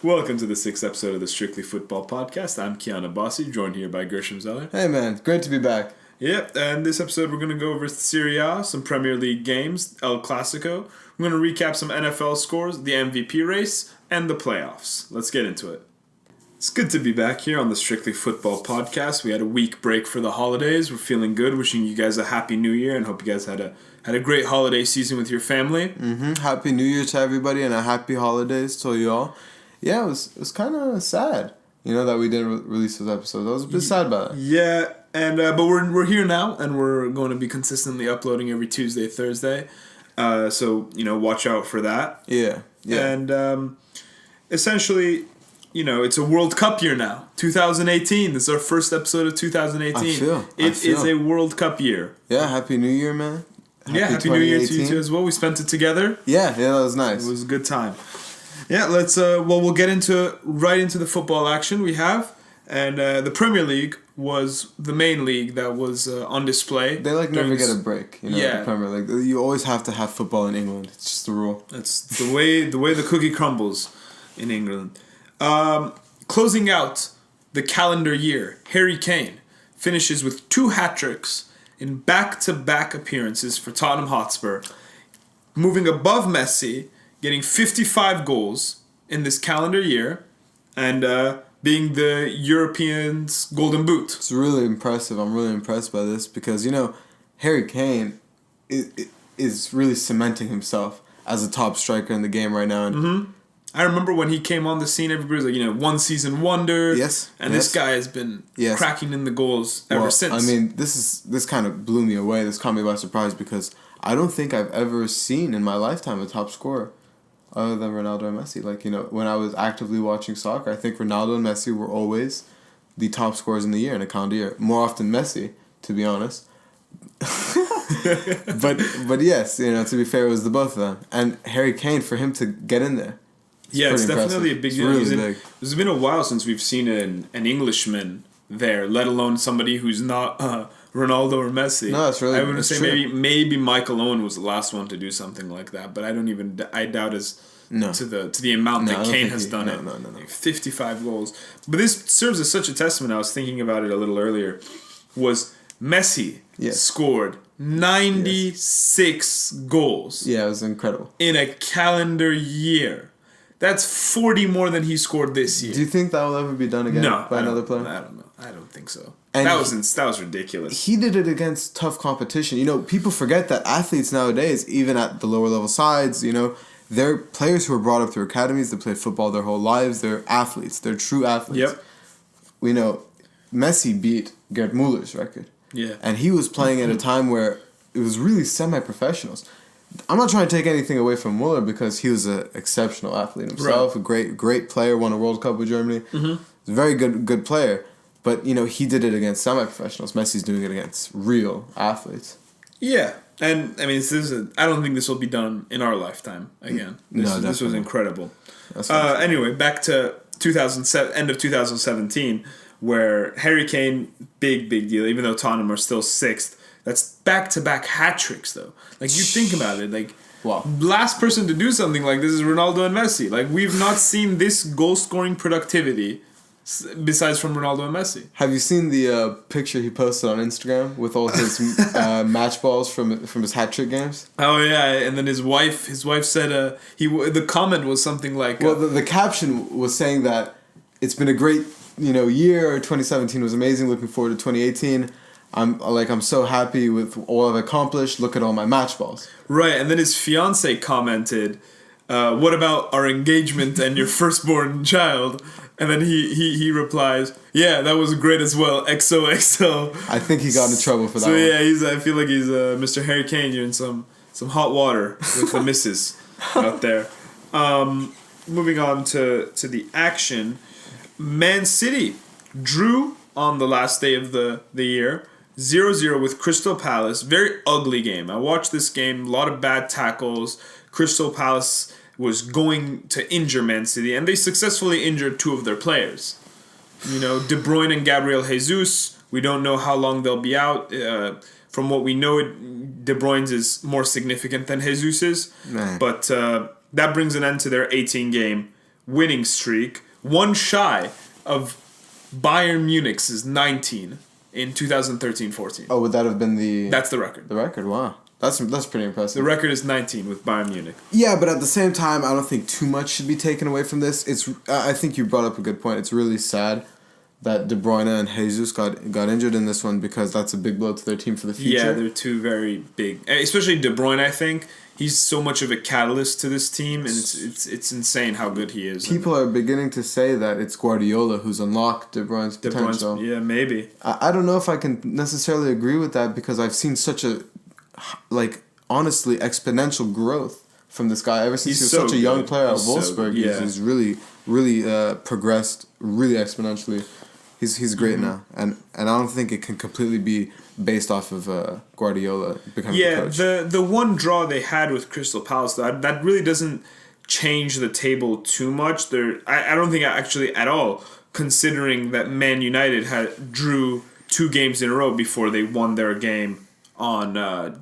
Welcome to the 6th episode of the Strictly Football Podcast. I'm Kiana Bossi, joined here by Gershom Zeller. Hey man, great to be back. Yep, and this episode we're going to go over Seria A, some Premier League games, El Classico. We're going to recap some NFL scores, the MVP race, and the playoffs. Let's get into it. It's good to be back here on the Strictly Football Podcast. We had a week break for the holidays. We're feeling good, wishing you guys a happy new year, and hope you guys had a great holiday season with your family. Happy New Year to everybody and a happy holidays to you all. Yeah, it was kind of sad, that we didn't release those episodes. I was a bit sad about it. Yeah, and but we're here now, and we're going to be consistently uploading every Tuesday, Thursday. So watch out for that. Yeah. And essentially, it's a World Cup year now. 2018. This is our first episode of 2018. It is a World Cup year. Yeah, Happy New Year, man. Happy New Year to you too as well. We spent it together. Yeah, that was nice. It was a good time. Yeah, let's. We'll get right into the football action we have, and the Premier League was the main league that was on display. They never get a break, the Premier League. You always have to have football in England. It's just the rule. That's the way the cookie crumbles in England. Closing out the calendar year, Harry Kane finishes with 2 hat-tricks in back-to-back appearances for Tottenham Hotspur, moving above Messi, getting 55 goals in this calendar year, and being the Europeans' Golden Boot. It's really impressive. I'm really impressed by this because, Harry Kane is really cementing himself as a top striker in the game right now. And I remember when he came on the scene, everybody was like, one season wonder. Yes. And this guy has been cracking in the goals ever since. I mean, this kind of blew me away. This caught me by surprise because I don't think I've ever seen in my lifetime a top scorer other than Ronaldo and Messi. When I was actively watching soccer, I think Ronaldo and Messi were always the top scorers in the year, in a calendar year. More often Messi, to be honest. but yes, to be fair, it was the both of them. And Harry Kane, for him to get in there. It's definitely a big deal. Really big. It's been a while since we've seen an Englishman there, let alone somebody who's not Ronaldo or Messi. No, it's really. I would say maybe Michael Owen was the last one to do something like that, but I doubt to the amount that Kane has done it. No. 55 goals. But this serves as such a testament. I was thinking about it a little earlier. Was Messi scored 96 goals. Yeah, it was incredible. In a calendar year. That's 40 more than he scored this year. Do you think that will ever be done again by another player? I don't know. I don't think so. And that was ridiculous. He did it against tough competition. People forget that athletes nowadays, even at the lower level sides, they're players who are brought up through academies. They played football their whole lives. They're athletes. They're true athletes. Yep. We know Messi beat Gerd Muller's record. Yeah. And he was playing at a time where it was really semi-professionals. I'm not trying to take anything away from Muller because he was an exceptional athlete himself, right. A great player, won a World Cup with Germany. He's a very good player. But, he did it against semi-professionals. Messi's doing it against real athletes. Yeah. And, I mean, I don't think this will be done in our lifetime again. This was incredible. Anyway, back to end of 2017, where Harry Kane, big deal, even though Tottenham are still 6th. That's back-to-back hat-tricks, though. You think about it. Wow. Last person to do something like this is Ronaldo and Messi. We've not seen this goal-scoring productivity besides from Ronaldo and Messi. Have you seen the picture he posted on Instagram with all his match balls from his hat-trick games? Oh, yeah. And then his wife said the comment was something like... Well, the caption was saying that it's been a great year. 2017 was amazing. Looking forward to 2018. I'm so happy with all I've accomplished. Look at all my match balls. Right, and then his fiance commented, "What about our engagement and your firstborn child?" And then he replies, "Yeah, that was great as well. XOXO." I think he got into trouble for that. So yeah, I feel like he's Mr. Harry Kane. You're in some hot water with the missus out there. Moving on to the action, Man City drew on the last day of the year. 0-0 with Crystal Palace. Very ugly game. I watched this game. A lot of bad tackles. Crystal Palace was going to injure Man City, and they successfully injured 2 of their players. De Bruyne and Gabriel Jesus. We don't know how long they'll be out. From what we know, De Bruyne's is more significant than Jesus's. But that brings an end to their 18-game winning streak, one shy of Bayern Munich's 19 in 2013-14. Oh, would that have been the... That's the record. The record, wow. That's pretty impressive. The record is 19 with Bayern Munich. Yeah, but at the same time, I don't think too much should be taken away from this. I think you brought up a good point. It's really sad that De Bruyne and Jesus got injured in this one because that's a big blow to their team for the future. Yeah, they're two very big, especially De Bruyne. I think he's so much of a catalyst to this team, and it's insane how good he is. People are beginning to say that it's Guardiola who's unlocked De Bruyne's potential. Yeah, maybe. I don't know if I can necessarily agree with that because I've seen such a, honestly, exponential growth from this guy ever since he was such a young player at Wolfsburg. He's really, really progressed really exponentially. He's great now, and I don't think it can completely be based off of Guardiola becoming a coach. The one draw they had with Crystal Palace, that really doesn't change the table too much. I don't think actually at all, considering that Man United drew 2 games in a row before they won their game on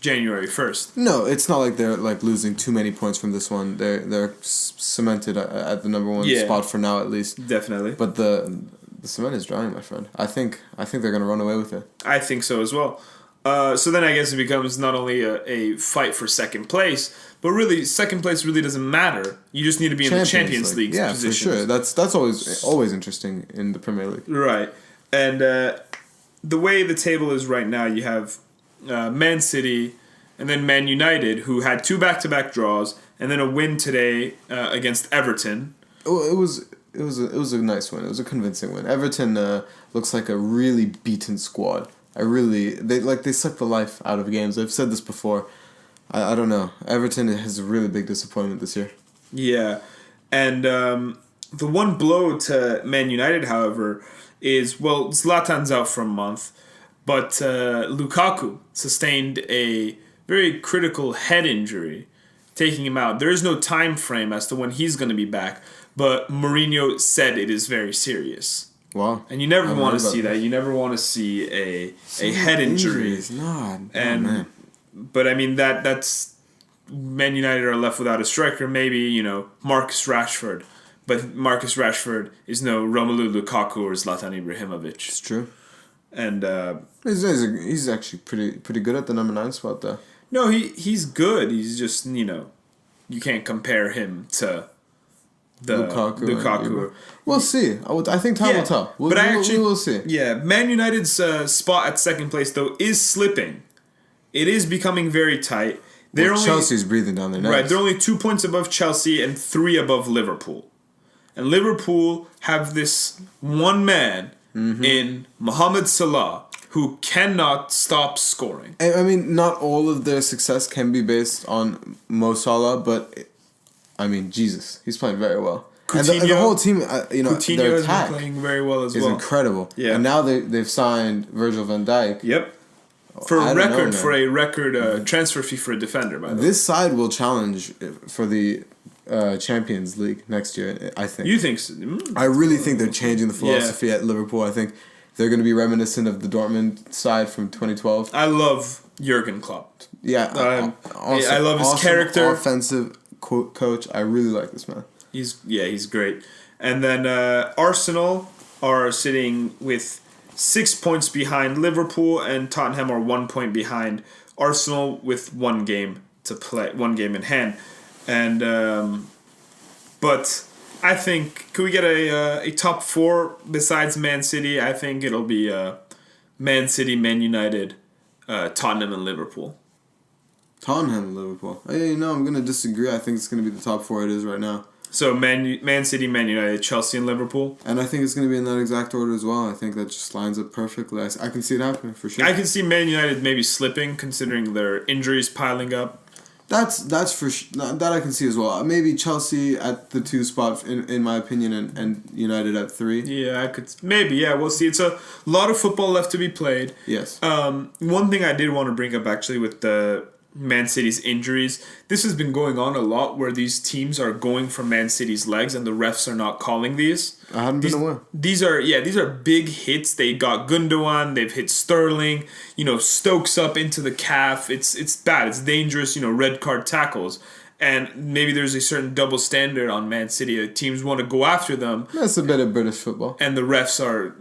January 1st. No, it's not like they're losing too many points from this one. They're cemented at the number 1 spot for now at least. Definitely. But the cement is drying, my friend. I think they're going to run away with it. I think so as well. So then I guess it becomes not only a fight for second place, but really second place really doesn't matter. You just need to be in the Champions League position. For sure. That's always interesting in the Premier League. Right. And the way the table is right now, you have Man City and then Man United, who had 2 back-to-back draws and then a win today against Everton. Oh, it was a nice win. It was a convincing win. Everton looks like a really beaten squad. They suck the life out of games. I've said this before. I don't know. Everton has a really big disappointment this year. Yeah, and the one blow to Man United, however, is Zlatan's out for a month, but Lukaku sustained a very critical head injury, taking him out. There is no time frame as to when he's going to be back. But Mourinho said it is very serious. Wow. And you never want to see that. You never want to see a head injury. Man. But I mean that's Man United are left without a striker, maybe, Marcus Rashford. But Marcus Rashford is no Romelu Lukaku or Zlatan Ibrahimovic. It's true. And he's actually pretty good at the number 9 spot though. No, he's good. He's just, you can't compare him to Lukaku. We'll see. I think time will tell. We will see. Yeah, Man United's spot at second place, though, is slipping. It is becoming very tight. Chelsea's breathing down their necks. Right, they're only 2 points above Chelsea and 3 above Liverpool. And Liverpool have this one man in Mohamed Salah who cannot stop scoring. I mean, not all of their success can be based on Mo Salah, but... Jesus, he's playing very well. Coutinho, and the whole team, their attack is playing very well as is well. Incredible. Yeah. And now they've signed Virgil van Dijk. Yep. For a record transfer fee for a defender, by the way. This side will challenge for the Champions League next year, I think. You think so? I really think they're changing the philosophy at Liverpool. I think they're going to be reminiscent of the Dortmund side from 2012. I love Jurgen Klopp. Yeah. I love his character. Offensive coach. I really like this man. He's great. And then Arsenal are sitting with 6 points behind Liverpool, and Tottenham are 1 point behind Arsenal with 1 game to play, 1 game in hand. And but I think, could we get a top 4 besides Man City? I think it'll be Man City, Man United, Tottenham, and Liverpool. Tottenham and Liverpool. I'm going to disagree. I think it's going to be the top 4 it is right now. So Man City, Man United, Chelsea, and Liverpool? And I think it's going to be in that exact order as well. I think that just lines up perfectly. I can see it happening for sure. I can see Man United maybe slipping considering their injuries piling up. That's for sure. That I can see as well. Maybe Chelsea at the 2 spot, in my opinion, and United at 3. Yeah, I could. Maybe, yeah, we'll see. It's a lot of football left to be played. Yes. One thing I did want to bring up actually with the Man City's injuries. This has been going on a lot where these teams are going for Man City's legs and the refs are not calling these. I hadn't been aware. These are big hits. They got Gundogan, they've hit Sterling, Stokes up into the calf. It's bad. It's dangerous, red card tackles. and maybe there's a certain double standard on Man City. Teams want to go after them. That's a bit of British football. And the refs are,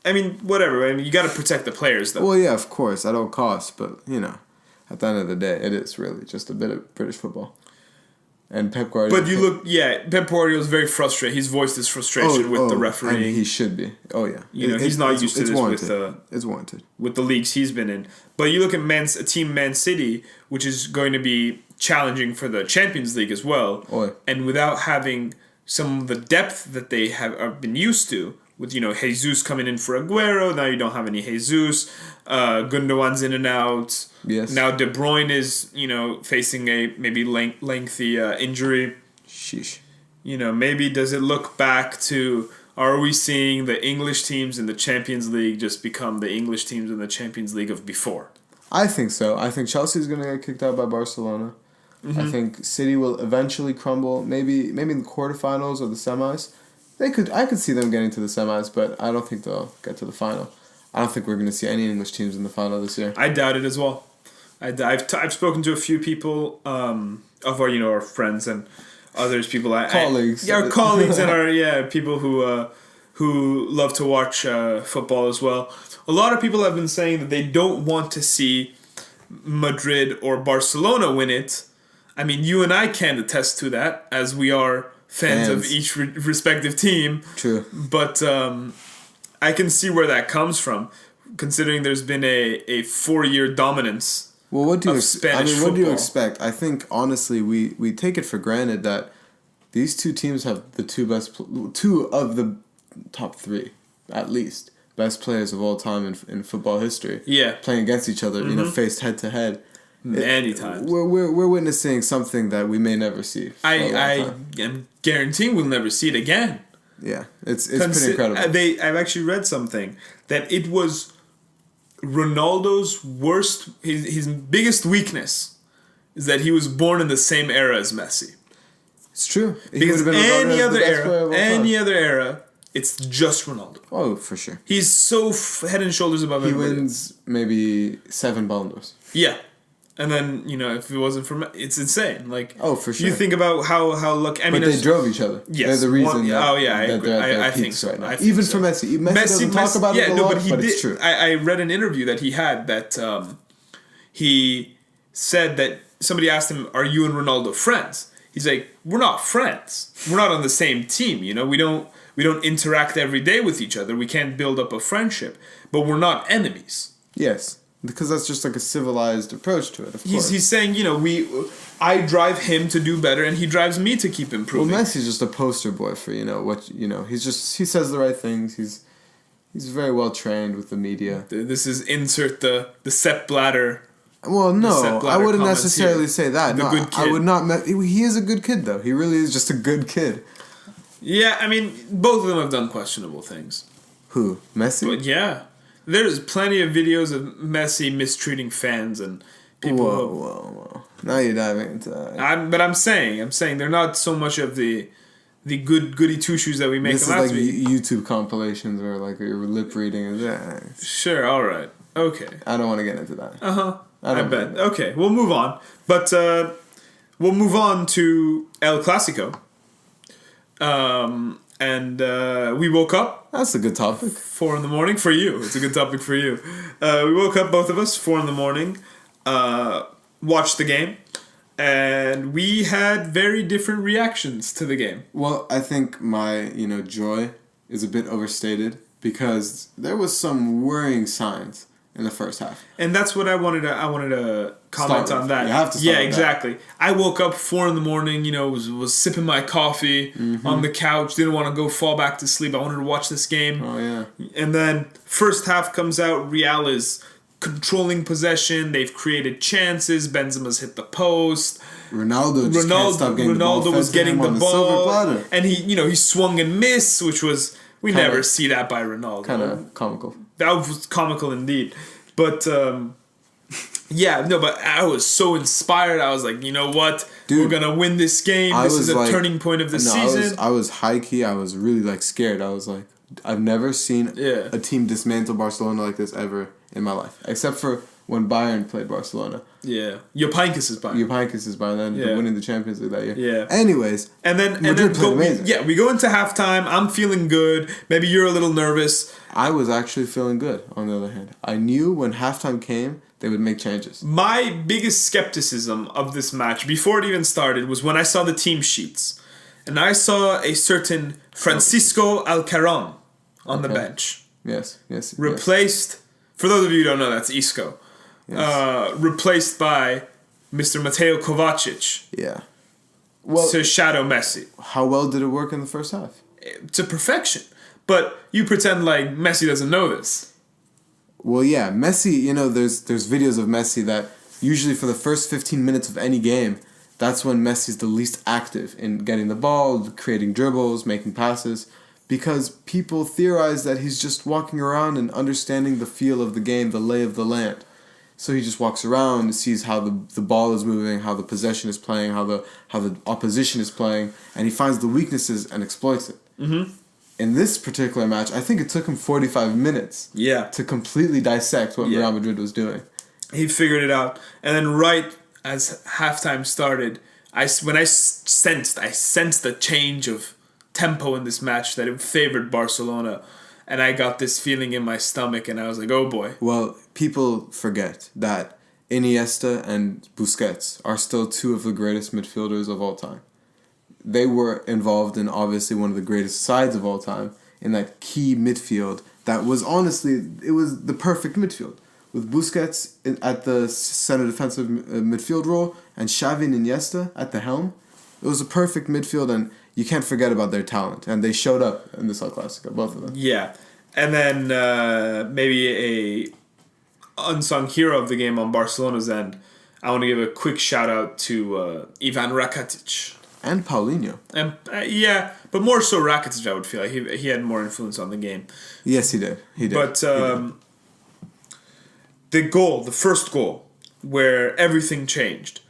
I mean, whatever. I mean, you got to protect the players, though. Well, yeah, of course, at all costs. But, at the end of the day, it is really just a bit of British football. And Pep Guardiola. But Pep Guardiola is very frustrated. He's voiced his frustration with the refereeing. And he should be. Oh, yeah. He's not used to this warranted. It's warranted. With the leagues he's been in. But you look at a team Man City, which is going to be challenging for the Champions League as well. Oh. And without having some of the depth that they have been used to, with, Jesus coming in for Aguero, now you don't have any Jesus. Gundogan's in and out. Yes. Now De Bruyne is, facing a maybe lengthy injury. Sheesh. Maybe does it look back to, are we seeing the English teams in the Champions League just become the English teams in the Champions League of before? I think so. I think Chelsea's going to get kicked out by Barcelona. Mm-hmm. I think City will eventually crumble, maybe in the quarterfinals or the semis. I could see them getting to the semis, but I don't think they'll get to the final. I don't think we're going to see any English teams in the final this year. I doubt it as well. I've spoken to a few people of our friends and others, colleagues. Our colleagues and our people who love to watch football as well. A lot of people have been saying that they don't want to see Madrid or Barcelona win it. I mean, you and I can attest to that, as we are fans of each respective team. True. But I can see where that comes from, considering there's been a 4-year dominance. Well, what do you Spanish what do you expect? I think honestly, we take it for granted that these two teams have the two of the top 3, at least, best players of all time in football history. Yeah, playing against each other, faced head to head. Many times. We're witnessing something that we may never see. I am guaranteeing we'll never see it again. Yeah, it's pretty incredible. I've actually read something that it was Ronaldo's his biggest weakness is that he was born in the same era as Messi. It's true. Because any other era, it's just Ronaldo. Oh, for sure. He's so head and shoulders above everybody. He wins maybe 7 Ballon d'Ors. Yeah. And then, if it wasn't for Messi, it's insane. Like, oh, for sure. You think about how lucky... But they drove each other. Yes. They're the reason I agree. I think so. Right now. Even for Messi. Messi doesn't talk about it a lot, but it's true. I read an interview that he had that he said that somebody asked him, are you and Ronaldo friends? He's like, we're not friends. We're not on the same team, We don't interact every day with each other. We can't build up a friendship. But we're not enemies. Yes. Because that's just like a civilized approach to it, of course. He's saying, I drive him to do better, and he drives me to keep improving. Well, Messi's just a poster boy for, he says the right things. He's very well trained with the media. This is insert the Sepp Blatter. Well, no, I wouldn't necessarily say that. The good kid. I would not. He is a good kid, though. He really is just a good kid. Yeah, I mean, both of them have done questionable things. Who? Messi? But yeah. There's plenty of videos of Messi mistreating fans and people. Whoa. Now you're diving into that. But I'm saying they're not so much of the goody two shoes that we make them out to be. This is like YouTube compilations or like your lip reading and that. Sure, all right, okay. I don't want to get into that. I bet. Okay, we'll move on. But we'll move on to El Classico. And we woke up. That's a good topic. 4 a.m. for you. It's a good topic for you. We woke up, both of us, 4 a.m. Watched the game, and we had very different reactions to the game. Well, I think my joy is a bit overstated because there was some worrying signs in the first half. And that's what I wanted to comment on that. You have to start with exactly. That. I woke up 4 a.m, was sipping my coffee on the couch, didn't want to go fall back to sleep. I wanted to watch this game. Oh, yeah. And then first half comes out, Real is controlling possession, they've created chances, Benzema's hit the post. Ronaldo can't stop getting the ball. Was getting the ball. And he swung and missed, which was... We never see that by Ronaldo. Kind of comical. That was comical indeed. But, but I was so inspired. I was like, you know what? Dude, we're going to win this game. This is a turning point of the season. I was high-key. I was really, scared. I was like, I've never seen a team dismantle Barcelona like this ever in my life. Except for when Bayern played Barcelona. Yeah. Juppheynckes is Bayern. Juppheynckes is Bayern, then winning the Champions League that year. Yeah. Anyways. Madrid played amazing. We go into halftime. I'm feeling good. Maybe you're a little nervous. I was actually feeling good, on the other hand. I knew when halftime came, they would make changes. My biggest skepticism of this match, before it even started, was when I saw the team sheets. And I saw a certain Francisco Alcaron on the bench. Yes. Replaced, for those of you who don't know, that's Isco. Yes. Replaced by Mr. Mateo Kovacic. Yeah. To shadow Messi. How well did it work in the first half? To perfection. But you pretend like Messi doesn't know this. Well, yeah, Messi, there's videos of Messi that usually for the first 15 minutes of any game, that's when Messi's the least active in getting the ball, creating dribbles, making passes, because people theorize that he's just walking around and understanding the feel of the game, the lay of the land. So he just walks around and sees how the ball is moving, how the possession is playing, how the opposition is playing, and he finds the weaknesses and exploits it. Mm-hmm. In this particular match, I think it took him 45 minutes to completely dissect what Real Madrid was doing. He figured it out. And then right as halftime started, I sensed the change of tempo in this match, that it favored Barcelona. And I got this feeling in my stomach, and I was like, oh boy. Well, people forget that Iniesta and Busquets are still two of the greatest midfielders of all time. They were involved in obviously one of the greatest sides of all time in that key midfield that was it was the perfect midfield. With Busquets at the center defensive midfield role and Xavi and Iniesta at the helm. It was a perfect midfield, and you can't forget about their talent. And they showed up in this El Clasico, both of them. Yeah. And then maybe a unsung hero of the game on Barcelona's end, I want to give a quick shout out to Ivan Rakitic. And Paulinho. And but more so Rakitic, I would feel like he had more influence on the game. Yes, he did. But the first goal, where everything changed.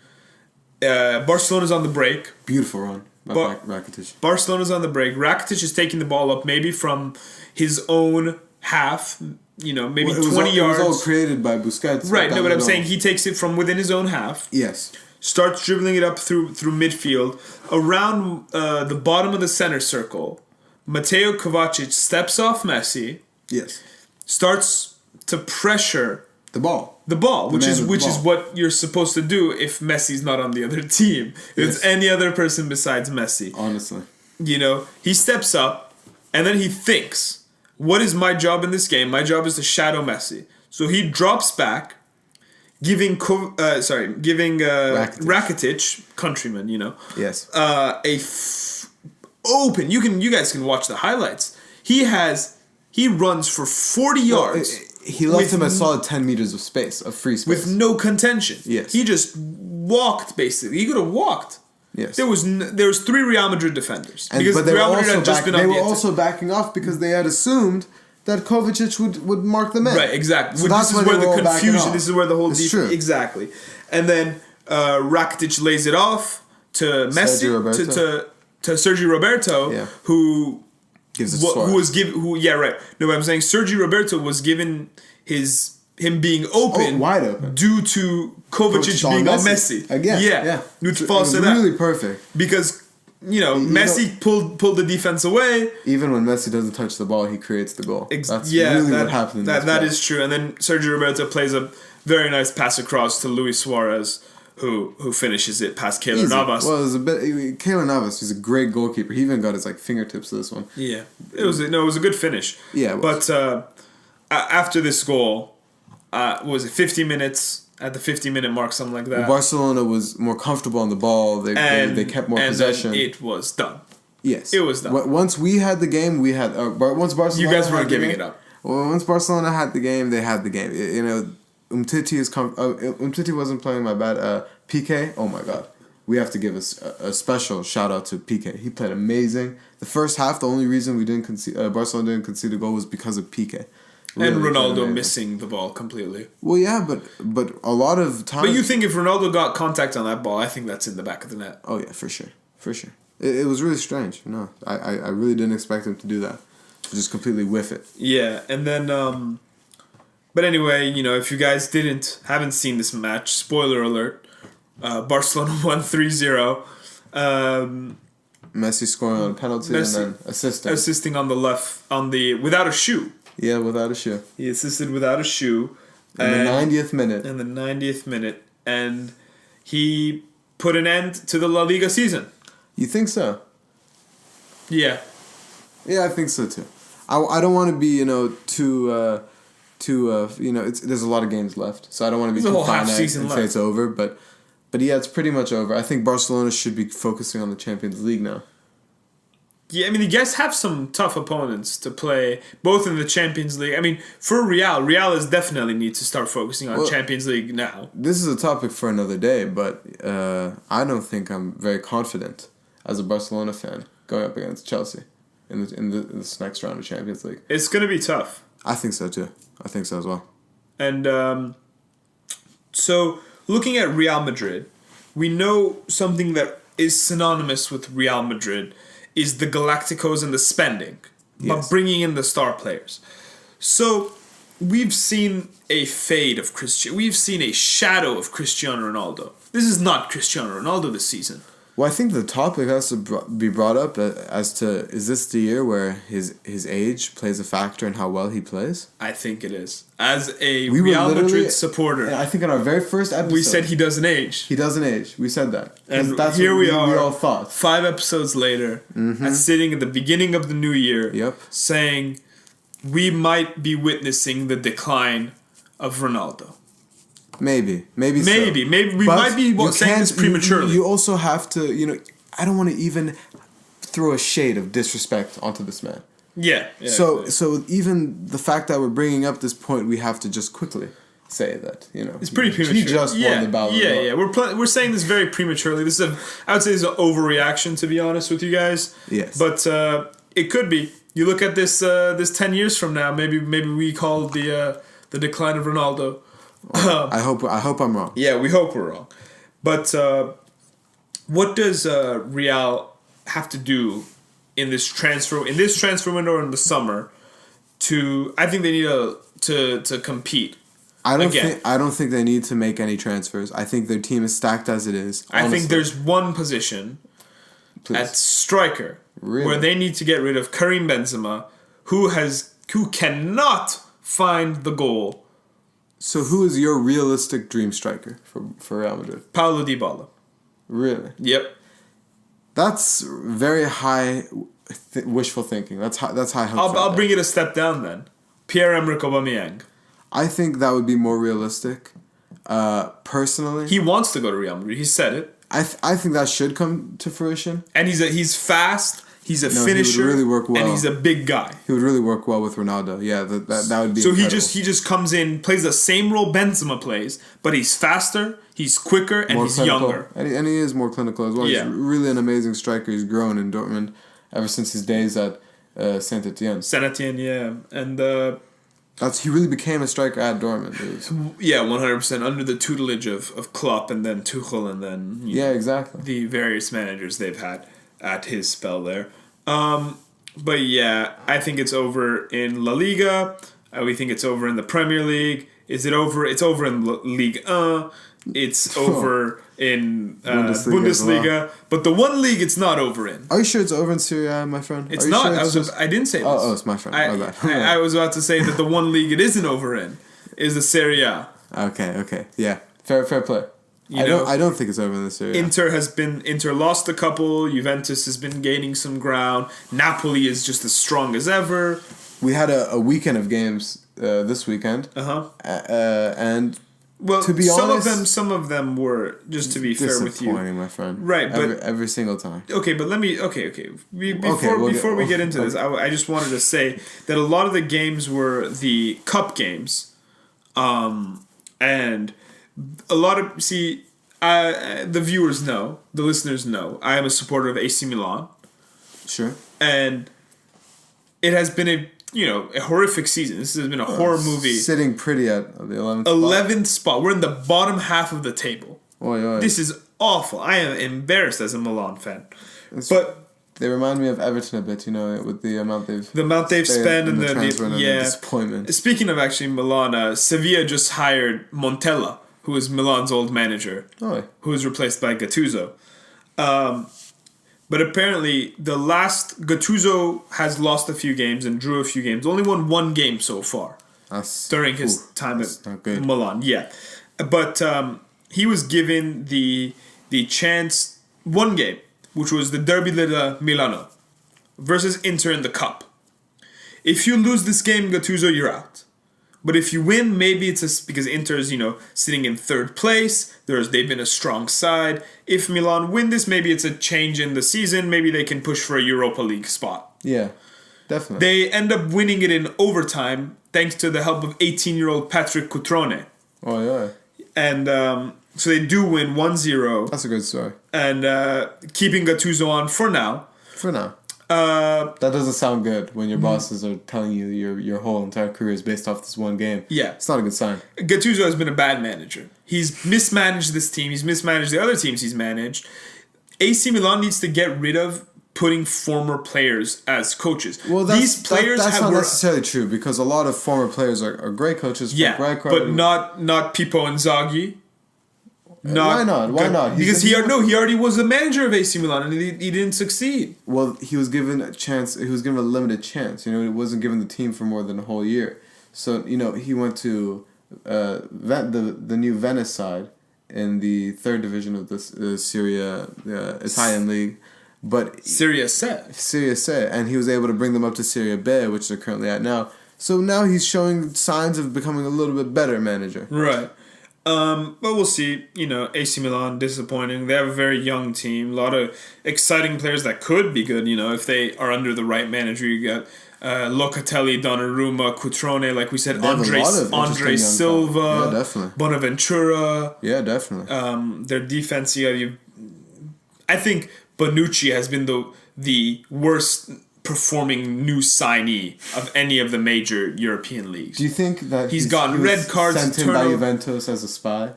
Barcelona's on the break. Beautiful run by Rakitic. Barcelona's on the break. Rakitic is taking the ball up maybe from his own half, maybe 20 yards. It was all created by Busquets. Right, no, but I'm saying he takes it from within his own half. Yes. Starts dribbling it up through midfield. Around the bottom of the center circle, Mateo Kovacic steps off Messi. Yes. Starts to pressure the ball, which is what you're supposed to do if Messi's not on the other team. If it's any other person besides Messi. Honestly. He steps up and then he thinks, what is my job in this game? My job is to shadow Messi. So he drops back, giving Rakitic, countryman, Yes. Open. You guys can watch the highlights. He runs for 40 yards. He left him a solid 10 meters of space, of free space. With no contention. Yes. He just walked, basically. He could have walked. Yes. There was 3 Real Madrid defenders. But they were also backing off because they had assumed that Kovacic would mark the man. Right, exactly. So this is where the confusion, this is where the whole... Exactly. And then Rakitic lays it off to Messi, to Sergio Roberto, who... No, but I'm saying Sergio Roberto was given him being open, wide open, due to Kovacic being on Messi again. Yeah. Which falls to that. Really perfect because Messi pulled the defense away. Even when Messi doesn't touch the ball, he creates the goal. That's really what happened. That is true. And then Sergio Roberto plays a very nice pass across to Luis Suarez, who finishes it past Keylor Navas. Well, it was a bit... Keylor Navas is a great goalkeeper. He even got his fingertips to this one. Yeah. It was a good finish. Yeah, it was. But after this goal, was it 50 minutes... At the 50-minute mark, something like that. Barcelona was more comfortable on the ball. They kept more possession. And it was done. Yes. It was done. Once we had the game, we had... once Barcelona... You guys weren't giving it up. Well, once Barcelona had the game, they had the game. Umtiti wasn't playing, my bad. PK, oh my God. We have to give a special shout out to PK. He played amazing. The first half, the only reason Barcelona didn't concede a goal was because of PK. Really, and Ronaldo missing the ball completely. Well, yeah, but a lot of times... But you think if Ronaldo got contact on that ball, I think that's in the back of the net. Oh, yeah, for sure. It was really strange. No, I really didn't expect him to do that. To just completely whiff it. Yeah, and then But anyway, if you guys haven't seen this match, spoiler alert, Barcelona won 3-0. Messi scoring on a penalty and then assisting on the left without a shoe. Yeah, without a shoe. He assisted without a shoe. In the 90th minute. In the 90th minute, and he put an end to the La Liga season. You think so? Yeah. Yeah, I think so too. I don't want to be too there's a lot of games left, so I don't want to be too finite and say it's over, but yeah, it's pretty much over. I think Barcelona should be focusing on the Champions League now. Yeah, I mean, you guys have some tough opponents to play, both in the Champions League. I mean, for Real is definitely need to start focusing on Champions League now. This is a topic for another day, but I don't think I'm very confident as a Barcelona fan going up against Chelsea in this next round of Champions League. It's going to be tough. I think so too. I think so as well. And so, looking at Real Madrid, we know something that is synonymous with Real Madrid is the Galacticos and the spending, but bringing in the star players. So, we've seen a fade of we've seen a shadow of Cristiano Ronaldo. This is not Cristiano Ronaldo this season. Well, I think the topic has to be brought up as to, is this the year where his age plays a factor in how well he plays? I think it is. As a Real Madrid supporter, I think in our very first episode, we said he doesn't age. He doesn't age. We said that. And that's here what we are, we all thought. 5 episodes later, and sitting at the beginning of the new year, saying we might be witnessing the decline of Ronaldo. Maybe we might be saying this prematurely. You also have to, I don't want to even throw a shade of disrespect onto this man. Yeah. So even the fact that we're bringing up this point, we have to just quickly say that, it's pretty premature. He just won the Ballon d'Or. Yeah. We're saying this very prematurely. I would say this is an overreaction, to be honest with you guys. Yes. But it could be. You look at this 10 years from now, maybe we call the decline of Ronaldo. I hope I'm wrong. Yeah, we hope we're wrong. But what does Real have to do in this transfer window in the summer I think they need to compete? I don't think they need to make any transfers. I think their team is stacked as it is. Honestly. I think there's one position at striker where they need to get rid of Karim Benzema, who cannot find the goal. So who is your realistic dream striker for Real Madrid? Paulo Dybala. Really? Yep. That's very high wishful thinking. That's high hopes. I'll bring it a step down then. Pierre-Emerick Aubameyang. I think that would be more realistic. Personally, he wants to go to Real Madrid. He said it. I think that should come to fruition. And he's fast. He's a finisher. He would really work well. And he's a big guy. He would really work well with Ronaldo. Yeah, that would be. So incredible. he just comes in, plays the same role Benzema plays, but he's faster, he's quicker, and he's clinical. younger. And he is more clinical as well. Yeah. He's really an amazing striker. He's grown in Dortmund ever since his days at Saint Etienne. Saint Etienne, yeah, and he really became a striker at Dortmund. Yeah, 100% under the tutelage of Klopp and then Tuchel and then exactly the various managers they've had at his spell there. But yeah, I think it's over in La Liga. We think it's over in the Premier League. Is it over? It's over in Ligue 1. It's over in Bundesliga. Well. But the one league it's not over in. Are you sure it's over in Seria A, my friend? It's not. Sure I didn't say this. Oh, it's my friend. I was about to say that the one league it isn't over in is the Seria A. Okay. Yeah. Fair play. I don't think it's over in this area. Inter lost a couple. Juventus has been gaining some ground. Napoli is just as strong as ever. We had a weekend of games this weekend. And to be honest, some of them were, just to be fair with you, disappointing, my friend. Right, but every single time. Okay, but let me. Before we get into this, I just wanted to say that a lot of the games were the cup games, and a lot of the viewers know, the listeners know, I am a supporter of AC Milan. Sure. And it has been a horrific season. This has been a horror movie. Sitting pretty at the 11th spot. 11th spot. We're in the bottom half of the table. Oy. This is awful. I am embarrassed as a Milan fan. But They remind me of Everton a bit, with the amount they've spent and the disappointment. Speaking of actually Milan, Sevilla just hired Montella, who is Milan's old manager, who was replaced by Gattuso. But apparently, Gattuso has lost a few games and drew a few games. Only won one game so far during his time at Milan. Yeah, but he was given the chance one game, which was the Derby della Milano versus Inter in the Cup. If you lose this game, Gattuso, you're out. But if you win, maybe it's because Inter's, sitting in third place. They've been a strong side. If Milan win this, maybe it's a change in the season. Maybe they can push for a Europa League spot. Yeah, definitely. They end up winning it in overtime thanks to the help of 18-year-old Patrick Cutrone. Oh, yeah. And so they do win 1-0. That's a good story. And keeping Gattuso on for now. That doesn't sound good when your bosses are telling you your whole entire career is based off this one game. Yeah. It's not a good sign. Gattuso has been a bad manager. He's mismanaged this team. He's mismanaged the other teams he's managed. AC Milan needs to get rid of putting former players as coaches. Well, that's not necessarily true because a lot of former players are great coaches. But not Pippo Inzaghi. Why not? Because he already was the manager of AC Milan and he didn't succeed. Well, he was given a chance. He was given a limited chance. He wasn't given the team for more than a whole year. So he went to the new Venice side in the third division of the Seria Italian league, but Seria A, and he was able to bring them up to Seria B, which they're currently at now. So now he's showing signs of becoming a little bit better manager. Right. But we'll see. AC Milan, disappointing. They have a very young team. A lot of exciting players that could be good, if they are under the right manager. You got Locatelli, Donnarumma, Cutrone, like we said, Andre Silva, yeah, definitely. Bonaventura. Yeah, definitely. Their defense, I think Bonucci has been the worst performing new signee of any of the major European leagues. Do you think that he's gotten red cards sent him by Juventus as a spy,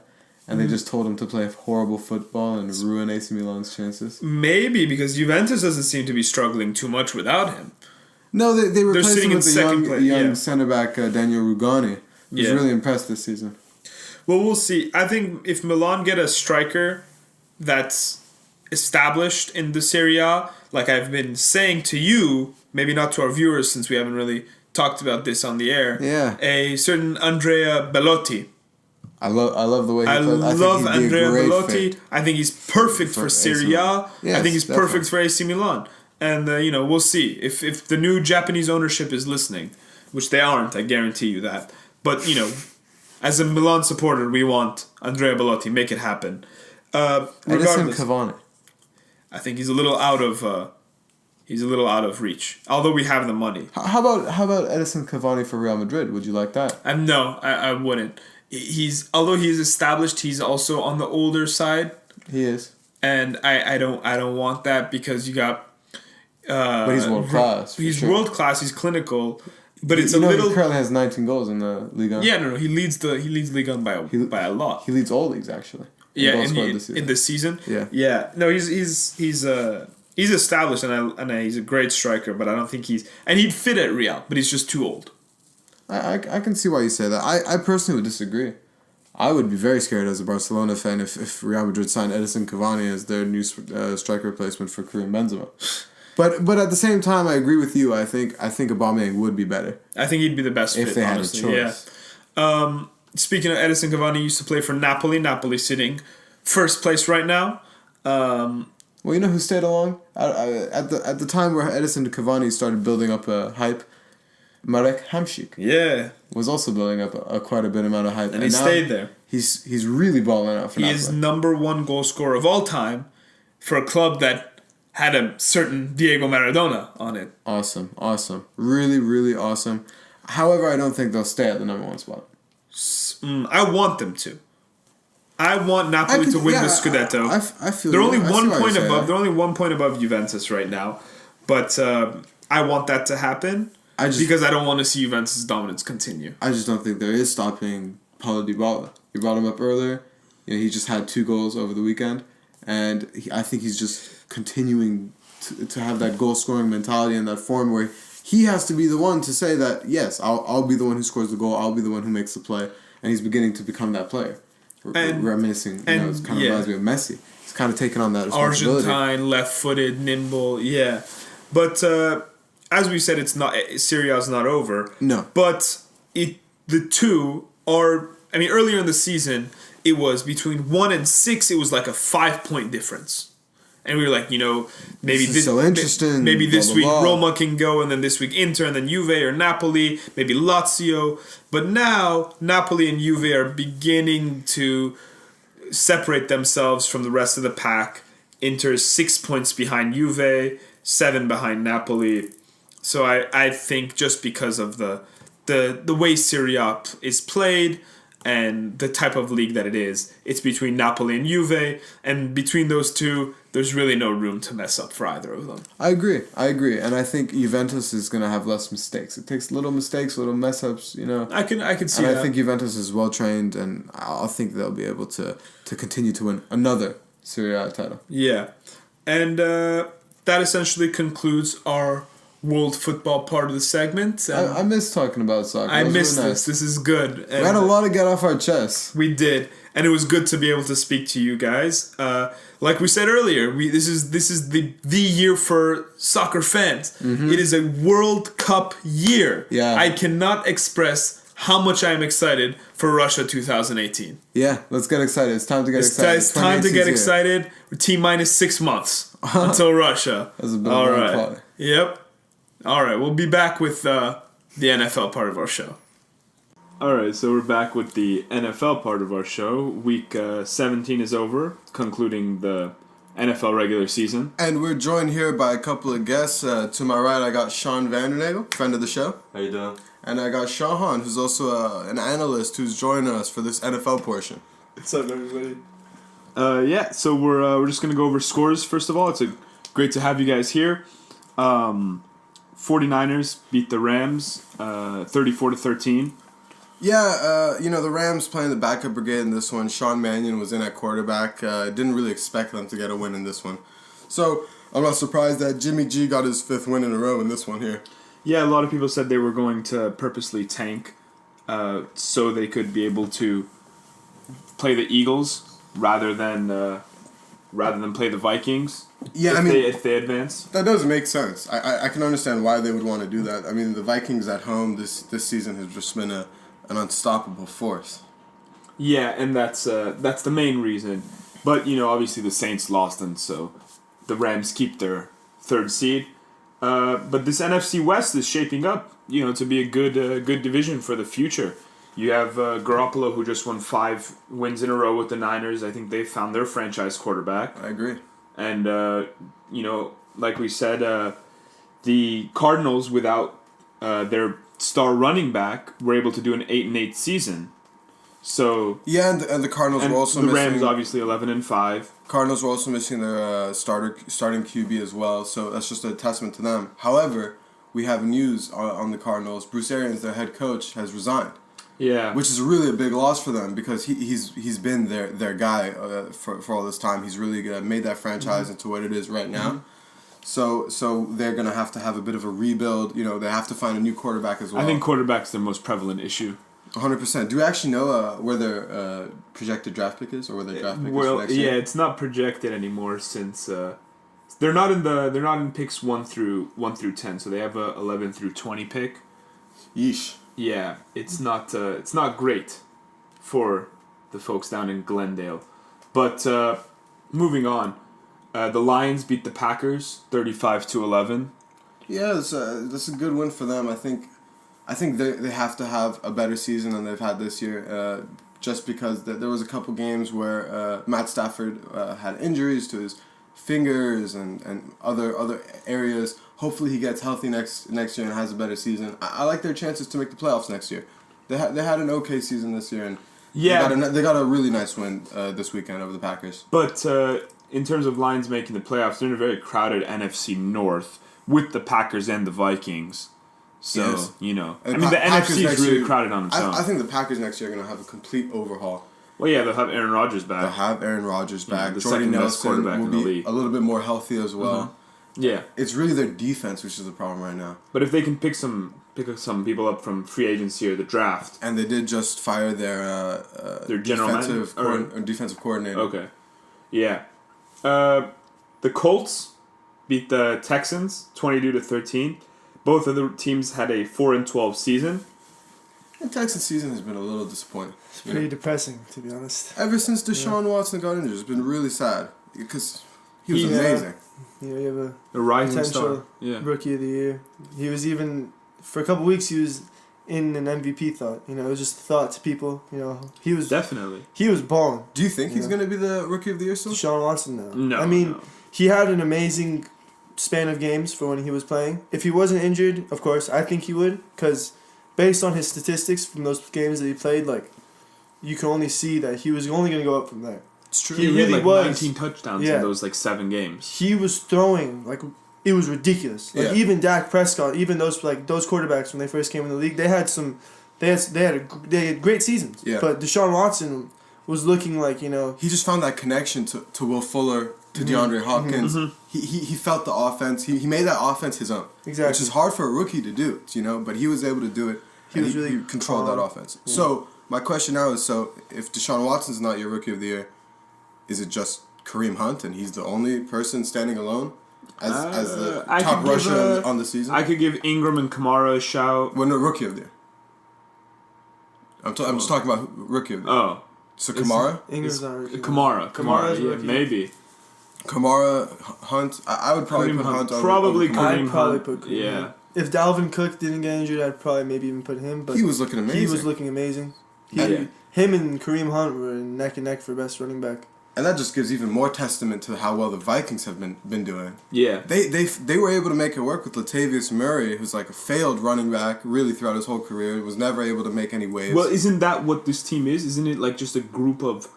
and they just told him to play horrible football and ruin AC Milan's chances? Maybe because Juventus doesn't seem to be struggling too much without him. No, they replaced him with the young centre back Daniel Rugani. He was really impressed this season. Well, we'll see. I think if Milan get a striker that's established in the Serie A, like I've been saying to you, maybe not to our viewers since we haven't really talked about this on the air. Yeah. A certain Andrea Bellotti. I love the way he plays. I love Andrea Bellotti. I think he's perfect for Serie A. Yes, I think he's perfect for AC Milan. And we'll see if the new Japanese ownership is listening, which they aren't. I guarantee you that. But as a Milan supporter, we want Andrea Bellotti. Make it happen. Edison Cavani. I think he's a little out of reach. Although we have the money. How about Edison Cavani for Real Madrid? Would you like that? No, I wouldn't. Although he's established, he's also on the older side. He is. And I don't want that because you got. But he's world class. He's world class. He's clinical. But it's a little. He currently has 19 goals in the Ligue 1. Yeah, no. He leads Ligue 1 by a lot. He leads all leagues actually. Yeah, in the season. Yeah. No, he's established and he's a great striker, but I don't think he'd fit at Real, but he's just too old. I can see why you say that. I personally would disagree. I would be very scared as a Barcelona fan if Real Madrid signed Edison Cavani as their new striker replacement for Karim Benzema. But at the same time, I agree with you. I think Aubameyang would be better. I think he'd be the best fit, if they honestly. had a choice. Yeah. Speaking of Edison Cavani, he used to play for Napoli. Napoli sitting first place right now. Well, you know who stayed along? At the time where Edison Cavani started building up a hype, Marek Hamšík. Yeah. Was also building up quite a bit amount of hype. And he stayed there. He's really balling out for Napoli. He is #1 goal scorer of all time for a club that had a certain Diego Maradona on it. Awesome. Really, really awesome. However, I don't think they'll stay at the #1 spot. I want them to. I want Napoli to win the Scudetto. I feel they're only 1 point above. They're only 1 point above Juventus right now, but I want that to happen because I don't want to see Juventus' dominance continue. I just don't think there is stopping Paulo Dybala. You brought him up earlier. He just had 2 goals over the weekend, and I think he's just continuing to have that goal scoring mentality and that form where he has to be the one to say that, yes, I'll be the one who scores the goal, I'll be the one who makes the play, and he's beginning to become that player. Reminiscing, it kind of reminds me of Messi. He's kind of taking on that responsibility. Argentine, left-footed, nimble, yeah. But as we said, Serie A is not over. No. But the two are, I mean, earlier in the season, it was between 1 and 6, it was like a 5-point difference. And we were like, maybe this so interesting. Maybe this blah, week blah, blah. Roma can go, and then this week Inter, and then Juve or Napoli, maybe Lazio. But now Napoli and Juve are beginning to separate themselves from the rest of the pack. Inter is 6 points behind Juve, 7 behind Napoli. So I think just because of the way Serie A is played and the type of league that it is, it's between Napoli and Juve, and between those two, there's really no room to mess up for either of them. I agree, and I think Juventus is going to have less mistakes. It takes little mistakes, little mess ups, I can see and that. I think Juventus is well trained, and I think they'll be able to continue to win another Serie A title. Yeah, and that essentially concludes our world football part of the segment. I miss talking about soccer. I miss really this. nice. This is good. We had a lot to get off our chests. We did, and it was good to be able to speak to you guys. Like we said earlier, this is the year for soccer fans. Mm-hmm. It is a World Cup year. Yeah. I cannot express how much I am excited for Russia 2018. Yeah, let's get excited. It's time to get excited. It's time to get excited. We're T-minus 6 months until Russia. That's a bit of a play. Yep. All right, we'll be back with the NFL part of our show. All right, so we're back with the NFL part of our show. Week 17 is over, concluding the NFL regular season. And we're joined here by a couple of guests. To my right, I got Sean Vandernagel, friend of the show. How you doing? And I got Shahan, who's also an analyst who's joining us for this NFL portion. What's up, everybody? So we're just going to go over scores, first of all. It's great to have you guys here. 49ers beat the Rams 34-13. Yeah, the Rams playing the backup brigade in this one. Sean Mannion was in at quarterback. Didn't really expect them to get a win in this one. So I'm not surprised that Jimmy G got his 5th win in a row in this one here. Yeah, a lot of people said they were going to purposely tank so they could be able to play the Eagles rather than play the Vikings. Yeah, if they advance. That does make sense. I can understand why they would want to do that. I mean, the Vikings at home this season has just been an unstoppable force. Yeah, and that's the main reason. But obviously the Saints lost, and so the Rams keep their 3rd seed. But this NFC West is shaping up, to be a good division for the future. You have Garoppolo, who just won 5 wins in a row with the Niners. I think they found their franchise quarterback. I agree. And, like we said, the Cardinals, without their star running back, were able to do an 8-8 season. So yeah, and the Cardinals were also missing... the Rams, obviously, 11-5. Cardinals were also missing their starting QB as well, so that's just a testament to them. However, we have news on the Cardinals. Bruce Arians, their head coach, has resigned. Yeah, which is really a big loss for them because he's been their guy for all this time. He's really made that franchise into what it is right now. So they're gonna have to have a bit of a rebuild. They have to find a new quarterback as well. I think quarterback's their most prevalent issue. 100%. Do you actually know where their projected draft pick is, or where their draft pick is for next year? Yeah, it's not projected anymore since they're not in picks 1 through 10. So they have a 11 through 20 pick. Yeesh. Yeah, it's not great for the folks down in Glendale. But moving on, the Lions beat the Packers 35-11. Yeah, that's a good win for them. I think they have to have a better season than they've had this year. Just because there was a couple games where Matt Stafford had injuries to his fingers and other areas. Hopefully he gets healthy next year and has a better season. I like their chances to make the playoffs next year. They had an okay season this year, and they got a really nice win this weekend over the Packers. But in terms of Lions making the playoffs, they're in a very crowded NFC North with the Packers and the Vikings. So, yes. The NFC is really crowded on its own. I think the Packers next year are going to have a complete overhaul. Well, yeah, they'll have Aaron Rodgers back. The Jordy second best quarterback will be a little bit more healthy as well. Yeah. It's really their defense which is the problem right now. But if they can pick some people up from free agency or the draft. And they did just fire their general defensive coordinator. Okay. Yeah. The Colts beat the Texans 22-13. Both of the teams had a 4-12 season. The Texans season has been a little disappointing. It's pretty depressing, to be honest. Ever since Deshaun Watson got injured, it's been really sad because he was amazing. You have a rising potential star. Rookie of the Year. He was even for a couple weeks. He was in an MVP thought. It was just a thought to people. He was definitely. He was balling. Do you think he's going to be the Rookie of the Year still? Deshaun Watson, no. No. I mean, he had an amazing span of games for when he was playing. If he wasn't injured, of course, I think he would, because based on his statistics from those games that he played, you can only see that he was only going to go up from there. It's true. He really had 19 touchdowns in those 7 games. He was throwing it was ridiculous. Even Dak Prescott, even those quarterbacks when they first came in the league, they had great seasons. Yeah. But Deshaun Watson was looking like he just found that connection to Will Fuller, to DeAndre Hopkins. Mm-hmm. He felt the offense. He made that offense his own. Exactly. Which is hard for a rookie to do, but he was able to do it. He controlled that offense. Yeah. So my question now is: if Deshaun Watson's not your Rookie of the Year, is it just Kareem Hunt and he's the only person standing alone as the top rusher on the season? I could give Ingram and Kamara a shout. Well, no, Rookie of the Year. I'm just talking about Rookie of the Year. Oh. So Kamara? Ingram's not Rookie. Kamara, yeah, maybe. Kamara, Hunt. I would probably put Hunt over. Probably over Kareem I'd probably Hunt. put Kareem Yeah. Hunt. If Dalvin Cook didn't get injured, I'd probably maybe even put him. But he was looking amazing. He was looking amazing. Him and Kareem Hunt were neck and neck for best running back. And that just gives even more testament to how well the Vikings have been doing. Yeah. They were able to make it work with Latavius Murray, who's like a failed running back really throughout his whole career. Was never able to make any waves. Well, isn't that what this team is? Isn't it just a group of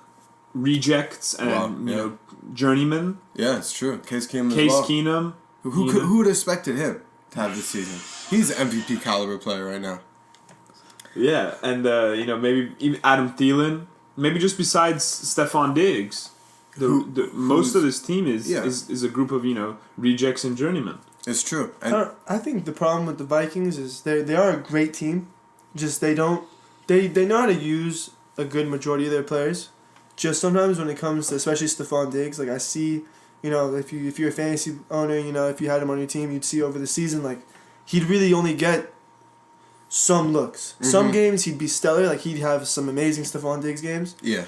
rejects and journeymen? Yeah, it's true. Case Keenum. Who would have expected him to have this season? He's an MVP caliber player right now. Yeah, and maybe even Adam Thielen. Maybe just besides Stephon Diggs, most of this team is a group of rejects and journeymen. It's true. I think the problem with the Vikings is they are a great team, just they know how to use a good majority of their players. Just sometimes when it comes to especially Stephon Diggs, I see, if you're a fantasy owner, if you had him on your team, you'd see over the season he'd really only get some looks. Mm-hmm. Some games he'd be stellar, he'd have some amazing Stephon Diggs games. Yeah.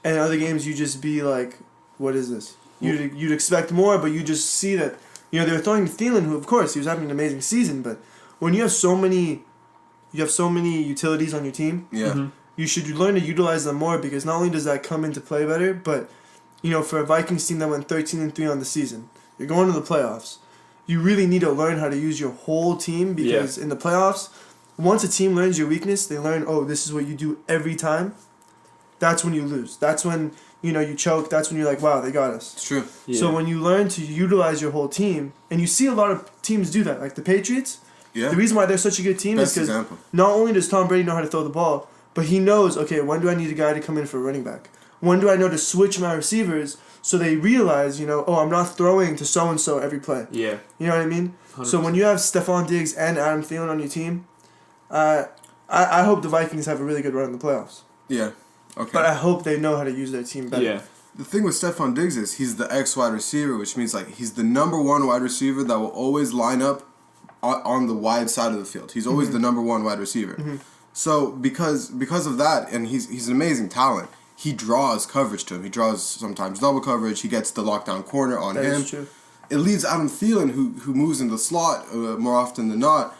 And other games you'd just be like, what is this? You'd expect more, but you just see that, they were throwing to Thielen, who of course he was having an amazing season, but when you have so many utilities on your team, you should learn to utilize them more, because not only does that come into play better, but for a Vikings team that went 13-3 on the season, you're going to the playoffs. You really need to learn how to use your whole team, because in the playoffs, once a team learns your weakness, they learn, this is what you do every time. That's when you lose. That's when, you choke. That's when you're like, wow, they got us. It's true. Yeah. So when you learn to utilize your whole team, and you see a lot of teams do that, like the Patriots, the reason why they're such a good team is because not only does Tom Brady know how to throw the ball, but he knows, okay, when do I need a guy to come in for a running back? When do I know to switch my receivers so they realize, I'm not throwing to so-and-so every play. Yeah. You know what I mean? 100%. So when you have Stephon Diggs and Adam Thielen on your team, I hope the Vikings have a really good run in the playoffs. Yeah. Okay. But I hope they know how to use their team better. Yeah. The thing with Stephon Diggs is he's the X wide receiver, which means he's the number one wide receiver that will always line up on the wide side of the field. He's always the number one wide receiver. Mm-hmm. So because of that, and he's an amazing talent, he draws coverage to him. He draws sometimes double coverage. He gets the lockdown corner on him. That is true. It leaves Adam Thielen, who moves in the slot more often than not,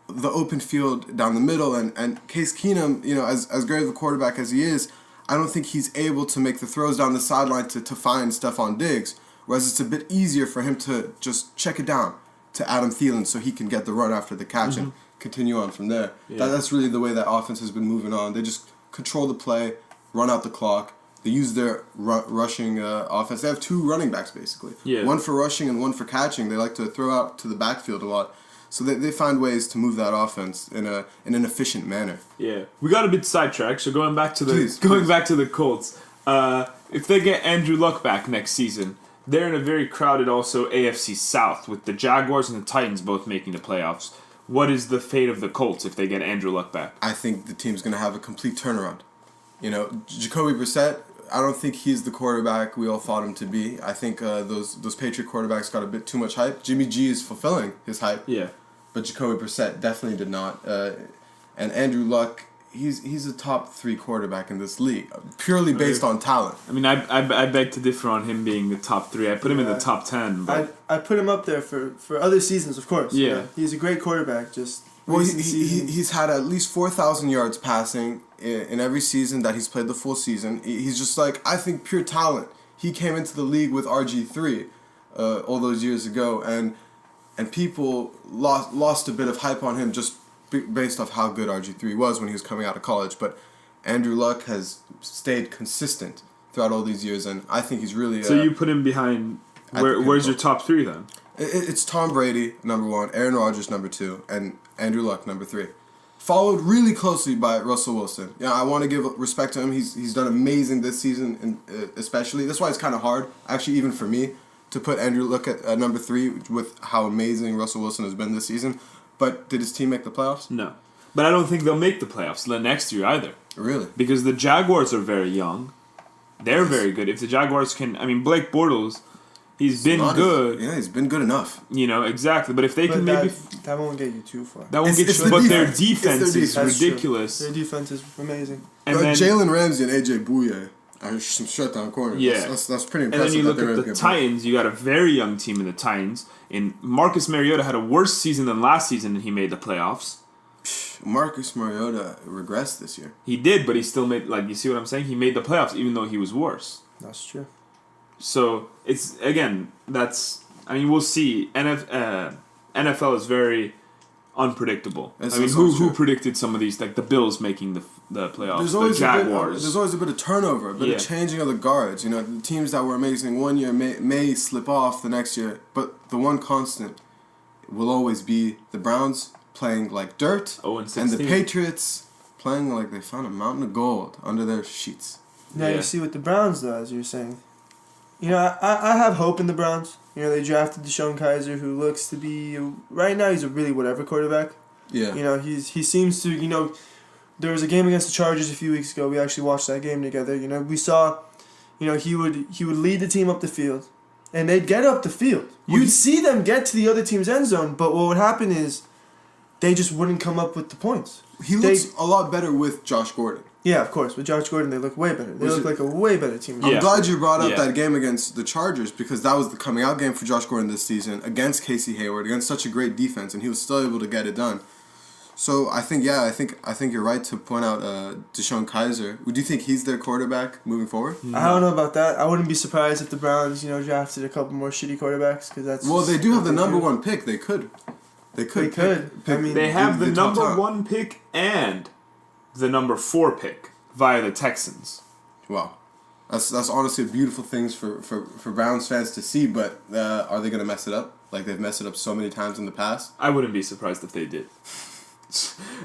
the open field down the middle, and Case Keenum, as great of a quarterback as he is, I don't think he's able to make the throws down the sideline to find Stephon Diggs, whereas it's a bit easier for him to just check it down to Adam Thielen so he can get the run after the catch and continue on from there. Yeah. That's really the way that offense has been moving on. They just control the play, run out the clock. They use their rushing offense. They have two running backs, basically. Yeah. One for rushing and one for catching. They like to throw out to the backfield a lot. So they find ways to move that offense in an efficient manner. Yeah, we got a bit sidetracked. So going back to the Colts, if they get Andrew Luck back next season, they're in a very crowded also AFC South with the Jaguars and the Titans both making the playoffs. What is the fate of the Colts if they get Andrew Luck back? I think the team's going to have a complete turnaround. You know, Jacoby Brissett, I don't think he's the quarterback we all thought him to be. I think those Patriot quarterbacks got a bit too much hype. Jimmy G is fulfilling his hype. Yeah. But Jacoby Brissett definitely did not. And Andrew Luck, he's a top 3 quarterback in this league, purely based on talent. I mean, I beg to differ on him being the top 3. I put him in the top 10. But I put him up there for other seasons, of course. Yeah. He's a great quarterback, just... Well, he's had at least 4,000 yards passing in every season that he's played the full season. He's just like, I think, pure talent. He came into the league with RG3 all those years ago, and people lost a bit of hype on him just based off how good RG3 was when he was coming out of college. But Andrew Luck has stayed consistent throughout all these years, and I think he's really... So you put him behind... Where's your top 3 then? It's Tom Brady, number 1, Aaron Rodgers, number 2, and Andrew Luck, number 3. Followed really closely by Russell Wilson. Yeah, I want to give respect to him. He's done amazing this season, and especially. That's why it's kind of hard, actually, even for me, to put Andrew Luck at number 3 with how amazing Russell Wilson has been this season. But did his team make the playoffs? No. But I don't think they'll make the playoffs the next year either. Really? Because the Jaguars are very young. They're very good. If the Jaguars can... I mean, Blake Bortles... He's been good. Yeah, he's been good enough. You know, exactly. But if they can maybe... That won't get you too far. That won't get you... But their defense is ridiculous. Their defense is amazing. And Jalen Ramsey and AJ Bouye are some shutdown corners. Yeah. That's pretty impressive. And then you look at the Titans. You got a very young team in the Titans. And Marcus Mariota had a worse season than last season, and he made the playoffs. Marcus Mariota regressed this year. He did, but he still made... Like, you see what I'm saying? He made the playoffs, even though he was worse. That's true. So, it's, again, that's... I mean, we'll see. NFL is very unpredictable. I mean, who predicted some of these? Like, the Bills making the playoffs, the Jaguars. There's always a bit of turnover, a bit of changing of the guards. You know, the teams that were amazing one year may slip off the next year. But the one constant will always be the Browns playing like dirt. And the Patriots playing like they found a mountain of gold under their sheets. Now you see with the Browns, though, as you're saying. You know, I have hope in the Browns. You know, they drafted Deshaun Kaiser, who looks to be... Right now, he's a really whatever quarterback. Yeah. You know, he seems to... You know, there was a game against the Chargers a few weeks ago. We actually watched that game together. You know, we saw... You know, he would lead the team up the field. And they'd get up the field. You'd see them get to the other team's end zone, but what would happen is they just wouldn't come up with the points. He looks a lot better with Josh Gordon. Yeah, of course. With Josh Gordon, they look way better. They look like a way better team. I'm glad you brought up that game against the Chargers because that was the coming out game for Josh Gordon this season against Casey Hayward, against such a great defense, and he was still able to get it done. So I think you're right to point out Deshaun Kaiser. Do you think he's their quarterback moving forward? No. I don't know about that. I wouldn't be surprised if the Browns, you know, drafted a couple more shitty quarterbacks because that's. Well, they do have the number 1 pick. They could. I mean, they have the number 1 pick and the number 4 pick via the Texans. Wow. That's honestly a beautiful thing for Browns fans to see, but are they going to mess it up? Like they've messed it up so many times in the past? I wouldn't be surprised if they did.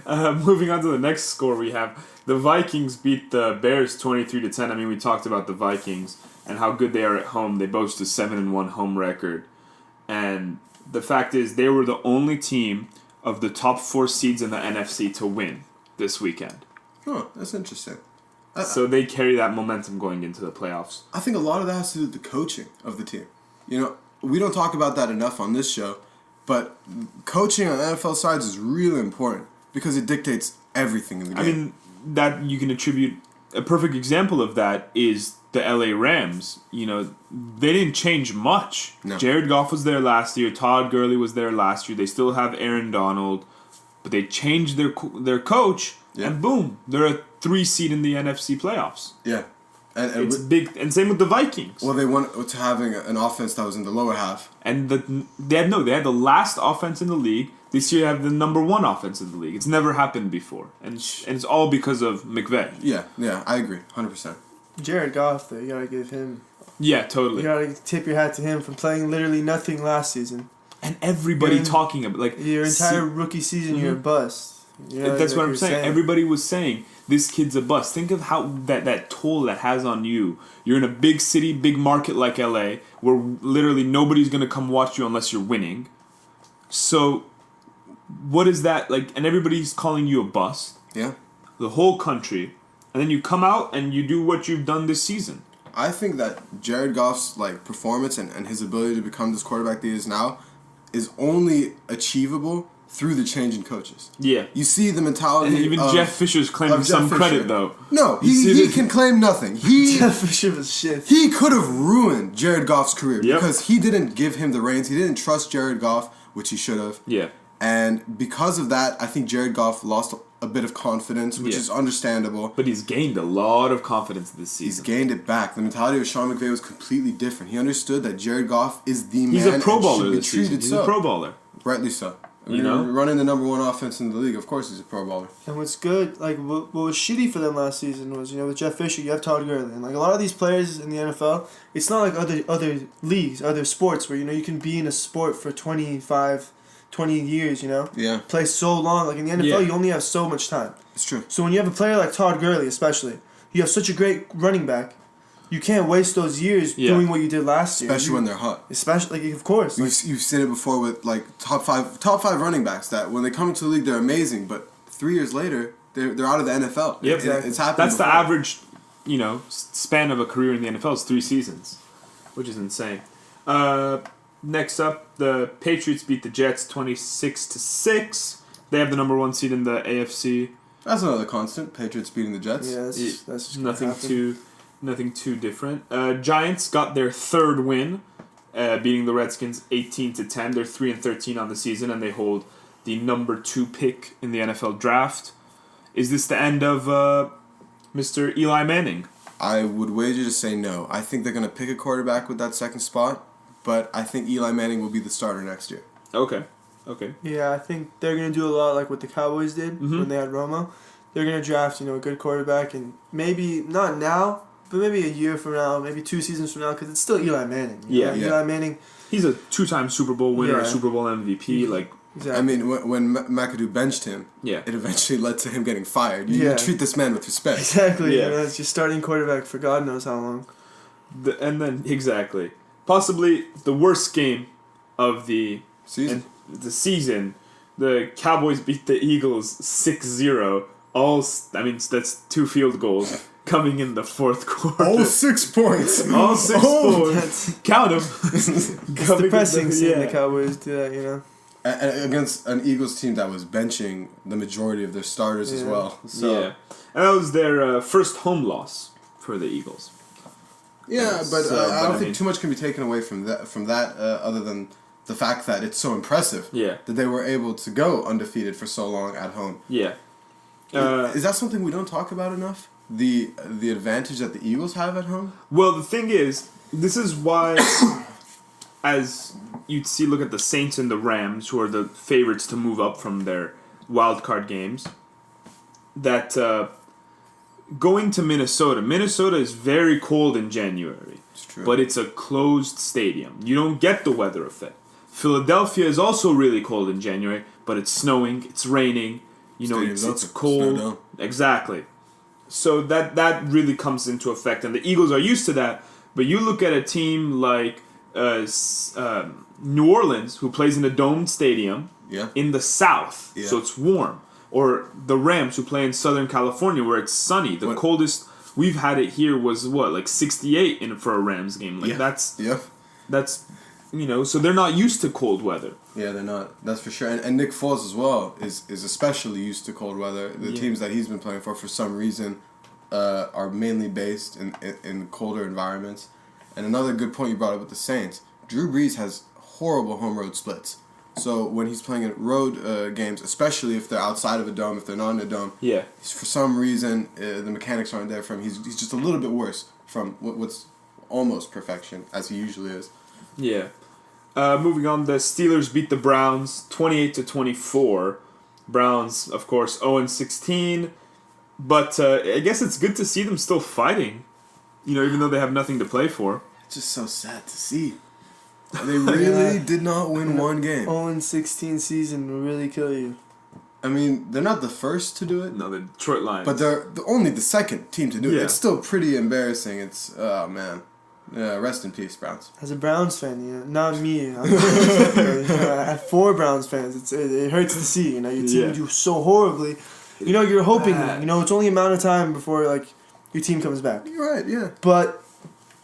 Moving on to the next score we have. The Vikings beat the Bears 23-10. I mean, we talked about the Vikings and how good they are at home. They boast a 7-1 home record. And the fact is they were the only team of the top 4 seeds in the NFC to win this weekend. Oh, that's interesting. So they carry that momentum going into the playoffs. I think a lot of that has to do with the coaching of the team. You know, we don't talk about that enough on this show, but coaching on NFL sides is really important because it dictates everything in the game. I mean, that you can attribute... A perfect example of that is the LA Rams. You know, they didn't change much. No. Jared Goff was there last year. Todd Gurley was there last year. They still have Aaron Donald. But they changed their coach, and boom, they're a 3 seed in the NFC playoffs. Yeah. And it's big, and same with the Vikings. Well, they went to having an offense that was in the lower half. And they had the last offense in the league. This year they have the number 1 offense in the league. It's never happened before. And it's all because of McVay. Yeah, I agree, 100%. Jared Goff, though, you gotta give him... Yeah, totally. You gotta tip your hat to him for playing literally nothing last season. And everybody talking about... like your entire rookie season, you're a bust. That's what I'm saying. Everybody was saying, this kid's a bust. Think of how that toll that has on you. You're in a big city, big market like LA, where literally nobody's gonna come watch you unless you're winning. So, what is that like? And everybody's calling you a bust. Yeah. The whole country, and then you come out and you do what you've done this season. I think that Jared Goff's like performance and his ability to become this quarterback that he is now is only achievable through the change in coaches. Yeah. You see the mentality. And even Jeff Fisher's claiming some credit though. No, he can claim nothing. Jeff Fisher was shit. He could have ruined Jared Goff's career because he didn't give him the reins. He didn't trust Jared Goff, which he should have. Yeah. And because of that, I think Jared Goff lost a bit of confidence, which is understandable. But he's gained a lot of confidence this season. He's gained it back. The mentality of Sean McVay was completely different. He understood that Jared Goff is the man. He's a pro baller and this season. He's a pro baller. Rightly so. You know? Running the number one offense in the league, of course he's a pro baller. And what's good, like, what was shitty for them last season was, with Jeff Fisher, you have Todd Gurley. And, like, a lot of these players in the NFL, it's not like other leagues, other sports where, you can be in a sport for 20 years, Yeah. Play so long. Like, in the NFL, you only have so much time. It's true. So when you have a player like Todd Gurley, especially, you have such a great running back, you can't waste those years doing what you did last year. Especially when they're hot. Especially, of course. You've seen it before with, like, top five running backs that when they come into the league, they're amazing, but 3 years later, they're out of the NFL. Yep. Exactly. It's happened That's before. the average, span of a career in the NFL is 3 seasons, which is insane. Next up, the Patriots beat the Jets 26-6. They have the number 1 seed in the AFC. That's another constant. Patriots beating the Jets. Yeah, that's just nothing too different. Giants got their 3rd win, beating the Redskins 18-10. They're 3-13 on the season, and they hold the number 2 pick in the NFL draft. Is this the end of Mr. Eli Manning? I would wager to say no. I think they're going to pick a quarterback with that 2nd spot, but I think Eli Manning will be the starter next year. Okay. Yeah, I think they're going to do a lot like what the Cowboys did when they had Romo. They're going to draft, a good quarterback, and maybe, not now, but maybe a year from now, maybe 2 seasons from now, because it's still Eli Manning. Eli Manning. He's a 2-time Super Bowl winner, a Super Bowl MVP, Exactly. I mean, when McAdoo benched him, it eventually led to him getting fired. You treat this man with respect. Exactly. Yeah. It's your starting quarterback for God knows how long. Exactly. Possibly the worst game of the season. The Cowboys beat the Eagles 6-0. That's 2 field goals coming in the 4th quarter. All 6 points. All 6 points. Count them. It's depressing seeing the Cowboys do that, Against an Eagles team that was benching the majority of their starters as well. So. And that was their first home loss for the Eagles. Yeah, but I don't think too much can be taken away from that other than the fact that it's so impressive that they were able to go undefeated for so long at home. Yeah. Is that something we don't talk about enough? The advantage that the Eagles have at home? Well, the thing is, this is why, as you'd see, look at the Saints and the Rams, who are the favorites to move up from their wild card games, that going to Minnesota is very cold in January. It's true. But it's a closed stadium. You don't get the weather effect. Philadelphia is also really cold in January, but it's snowing, it's raining, it's cold. Snow dome. Exactly. So that really comes into effect, and the Eagles are used to that. But you look at a team like New Orleans, who plays in a domed stadium in the South, so it's warm. Or the Rams, who play in Southern California, where it's sunny. The coldest we've had it here was 68 for a Rams game. That's so they're not used to cold weather. Yeah, they're not. That's for sure. And Nick Foles as well is especially used to cold weather. The teams that he's been playing for some reason, are mainly based in colder environments. And another good point you brought up with the Saints, Drew Brees has horrible home road splits. So when he's playing in road games, especially if they're outside of a dome, if they're not in a dome, for some reason the mechanics aren't there for him. He's just a little bit worse from what's almost perfection, as he usually is. Yeah. Moving on, the Steelers beat the Browns 28-24. Browns, of course, 0-16. But I guess it's good to see them still fighting, even though they have nothing to play for. It's just so sad to see. They really did not win one game. 0-16 season will really kill you. I mean, they're not the first to do it. No, the Detroit Lions. But they're only the second team to do it. It's still pretty embarrassing. It's, oh man. Rest in peace, Browns. As a Browns fan, not me. I have 4 Browns fans. It hurts to see. Your team do so horribly. You're hoping. It's only a amount of time before your team comes back. You're right. Yeah. But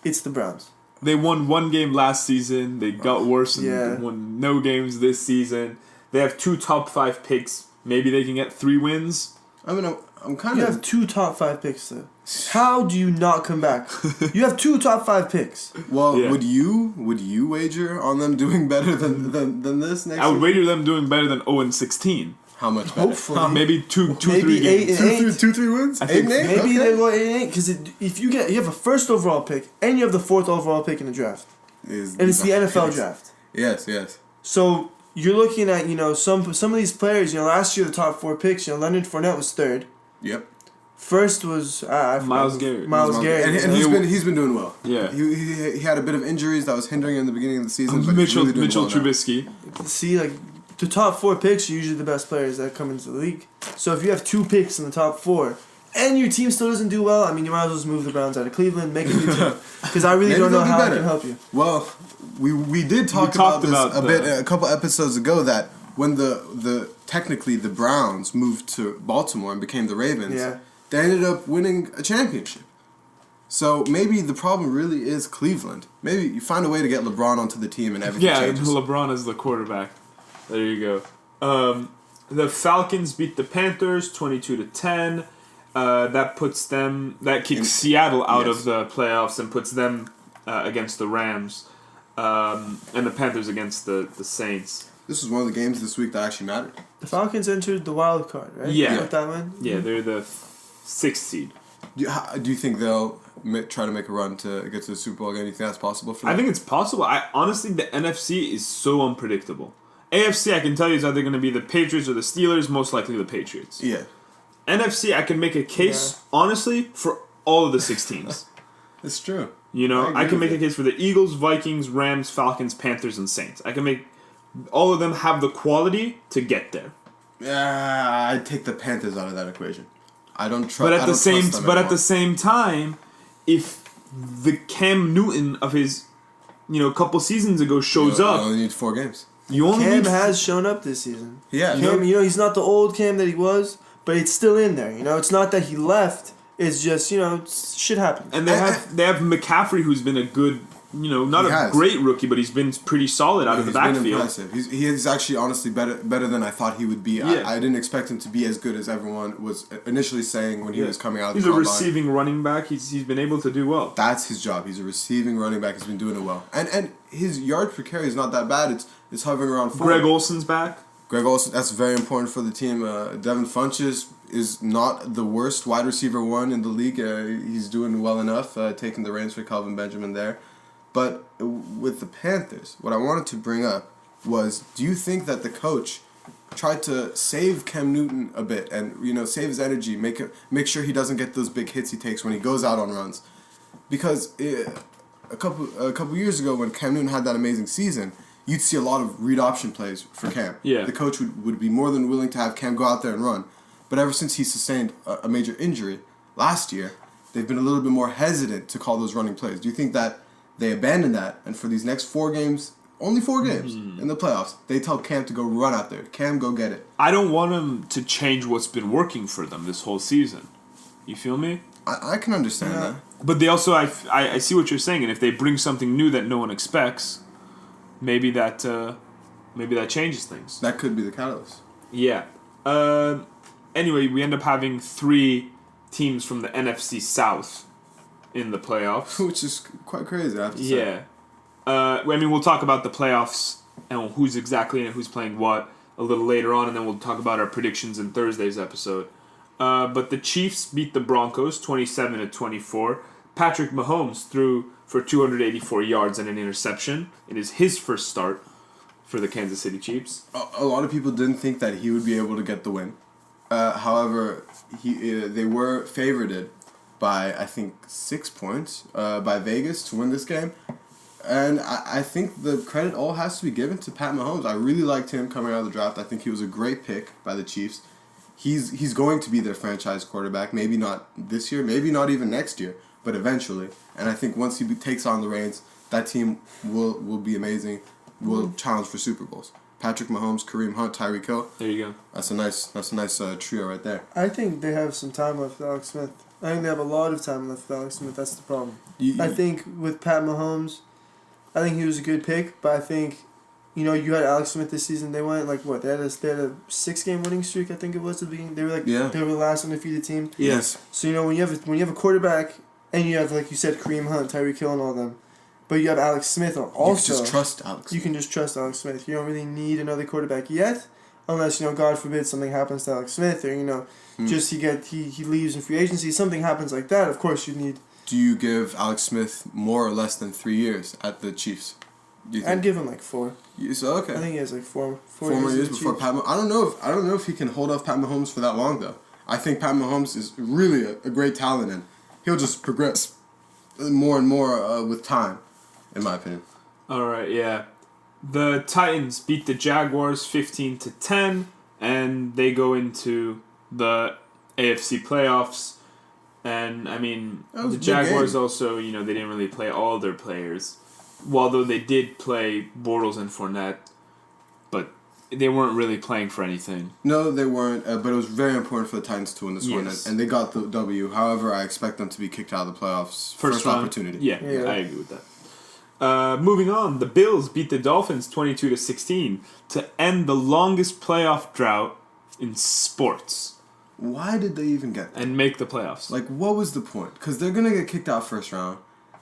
it's the Browns. They won 1 game last season. They got worse and won no games this season. They have 2 top 5 picks. Maybe they can get 3 wins. I mean, I'm kind of... You have 2 top 5 picks, though. How do you not come back? You have 2 top 5 picks. Well, would you wager on them doing better than this next year? I would wager them doing better than 0-16. How much better? Hopefully. Maybe 3 games. 2-3 wins? 8-8? Maybe they go 8-8, because if you have a first overall pick, and you have the 4th overall pick in the draft. And it's the NFL draft. Yes. So... You're looking at, some of these players, last year the top 4 picks, Leonard Fournette was 3rd. Yep. First was Miles Garrett. And he's been doing well. Yeah. He had a bit of injuries that was hindering him in the beginning of the season. But Mitchell well Trubisky. See, the top 4 picks are usually the best players that come into the league. So if you have 2 picks in the top 4, and your team still doesn't do well, you might as well just move the Browns out of Cleveland, make a new team. Because I really don't know how I can help you. Well, we did talk about this a couple episodes ago, that when technically the Browns moved to Baltimore and became the Ravens, they ended up winning a championship. So maybe the problem really is Cleveland. Maybe you find a way to get LeBron onto the team and everything changes. LeBron is the quarterback. There you go. The Falcons beat the Panthers 22-10. That kicks Seattle out of the playoffs and puts them against the Rams, and the Panthers against the Saints. This was one of the games this week that actually mattered. The Falcons entered the wild card, right? Yeah. With that win? Yeah, they're the 6th seed. Do you think they'll try to make a run to get to the Super Bowl again? Do you think that's possible for them? I think it's possible. Honestly, the NFC is so unpredictable. AFC, I can tell you, is either going to be the Patriots or the Steelers, most likely the Patriots. Yeah. NFC, I can make a case, honestly, for all of the 6 teams. It's true. I can make a case for the Eagles, Vikings, Rams, Falcons, Panthers, and Saints. I can make all of them have the quality to get there. Yeah, I'd take the Panthers out of that equation. I don't trust. But at the same time, if the Cam Newton of his, couple seasons ago shows up, you only need 4 games. Cam has shown up this season. Yeah, Cam, he's not the old Cam that he was, but it's still in there. It's not that he left. It's just shit happens. And they have McCaffrey, who's been a good, not a great rookie, but he's been pretty solid out of the backfield. Been impressive. He's actually honestly better than I thought he would be. Yeah. I didn't expect him to be as good as everyone was initially saying when he was coming out of the combine. He's a receiving running back. He's been able to do well. That's his job. He's a receiving running back. He's been doing it well. And his yard per carry is not that bad. It's hovering around 4. Greg Olson's back. Greg Olson, that's very important for the team. Devin Funchess is not the worst wide receiver 1 in the league. He's doing well enough, taking the reins for Calvin Benjamin there. But with the Panthers, what I wanted to bring up was, do you think that the coach tried to save Cam Newton a bit and save his energy, make sure he doesn't get those big hits he takes when he goes out on runs? Because a couple years ago when Cam Newton had that amazing season, you'd see a lot of read option plays for Cam. Yeah. The coach would be more than willing to have Cam go out there and run. But ever since he sustained a major injury last year, they've been a little bit more hesitant to call those running plays. Do you think that they abandon that, and for these next 4 games, only 4 games in the playoffs, they tell Cam to go run out there. Cam, go get it. I don't want him to change what's been working for them this whole season. You feel me? I can understand that. But they also, I see what you're saying, and if they bring something new that no one expects, maybe that changes things. That could be the catalyst. Yeah. Anyway, we end up having 3 teams from the NFC South in the playoffs. Which is quite crazy, I have to say. Yeah. We'll talk about the playoffs and who's exactly in it, who's playing what a little later on, and then we'll talk about our predictions in Thursday's episode. But the Chiefs beat the Broncos 27-24. Patrick Mahomes threw for 284 yards and an interception. It is his first start for the Kansas City Chiefs. A lot of people didn't think that he would be able to get the win. However, they were favored by, I think, 6 points by Vegas to win this game. And I think the credit all has to be given to Pat Mahomes. I really liked him coming out of the draft. I think he was a great pick by the Chiefs. He's going to be their franchise quarterback. Maybe not this year, maybe not even next year. but eventually. And I think once he takes on the reins, that team will be amazing. Will challenge for Super Bowls. Patrick Mahomes, Kareem Hunt, Tyreek Hill. There you go. That's a nice trio right there. I think they have some time left with Alex Smith. I think they have a lot of time left with Alex Smith. That's the problem. I think with Pat Mahomes, I think he was a good pick, but I think, you had Alex Smith this season. They went They had a 6-game winning streak. I think it was at the beginning. They were they were the last undefeated team. Yes. So when you have a quarterback and you have, like you said, Kareem Hunt, Tyreek Hill, and all them. But you have Alex Smith also. You can just trust Alex Smith. You can just trust Alex Smith. You don't really need another quarterback yet, unless, God forbid, something happens to Alex Smith, or, just he leaves in free agency. Something happens like that, of course you need. Do you give Alex Smith more or less than 3 years at the Chiefs? I'd give him 4. So okay. I think he has 4 more years before Pat Mahomes. I don't know if he can hold off Pat Mahomes for that long, though. I think Pat Mahomes is really a great talent, and he'll just progress more and more with time. In my opinion. All right, yeah. The Titans beat the Jaguars 15-10, and they go into the AFC playoffs. And the Jaguars also, they didn't really play all their players. Although they did play Bortles and Fournette, but they weren't really playing for anything. No, they weren't. But it was very important for the Titans to win this one, and they got the W. However, I expect them to be kicked out of the playoffs first opportunity. Yeah, I agree with that. Moving on, the Bills beat the Dolphins 22-16 to end the longest playoff drought in sports. Why did they even get that? And make the playoffs. What was the point? Because they're gonna get kicked out first round.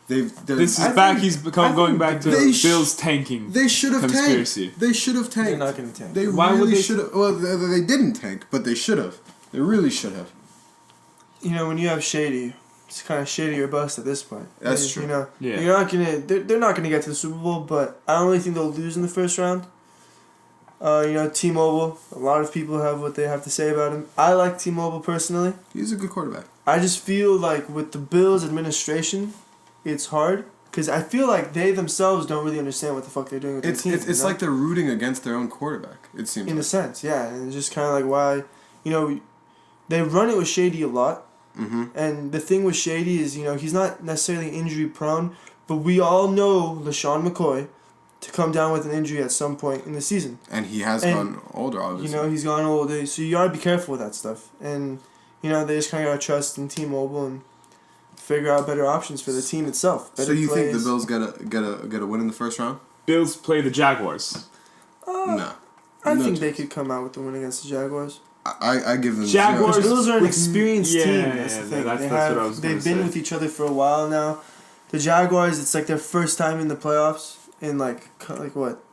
He's going back to Bills tanking. They should have tanked. They should have tanked. They're not gonna tank. Why really should have? Well, they didn't tank, but they should have. They really should have. When you have Shady. It's kind of shady or bust at this point. That's true. You're not gonna. They're not gonna get to the Super Bowl, but I don't really think they'll lose in the first round. T-Mobile. A lot of people have what they have to say about him. I like T-Mobile personally. He's a good quarterback. I just feel like with the Bills administration, it's hard because I feel like they themselves don't really understand what the fuck they're doing with their team. It's like they're rooting against their own quarterback. It seems. In a sense, yeah, and it's just kind of like why, they run it with Shady a lot. Mm-hmm. And the thing with Shady is, he's not necessarily injury prone, but we all know LaShawn McCoy to come down with an injury at some point in the season. And he has gone older, obviously. He's gone older, so you gotta be careful with that stuff. And, they just kind of gotta trust in T-Mobile and figure out better options for the team itself. So you think the Bills get a win in the first round? Bills play the Jaguars. No. I think they could come out with the win against the Jaguars. I give them Jaguars. The Bills are an experienced team. That's the thing. That's what I was they've been with each other for a while now. The Jaguars, it's their first time in the playoffs in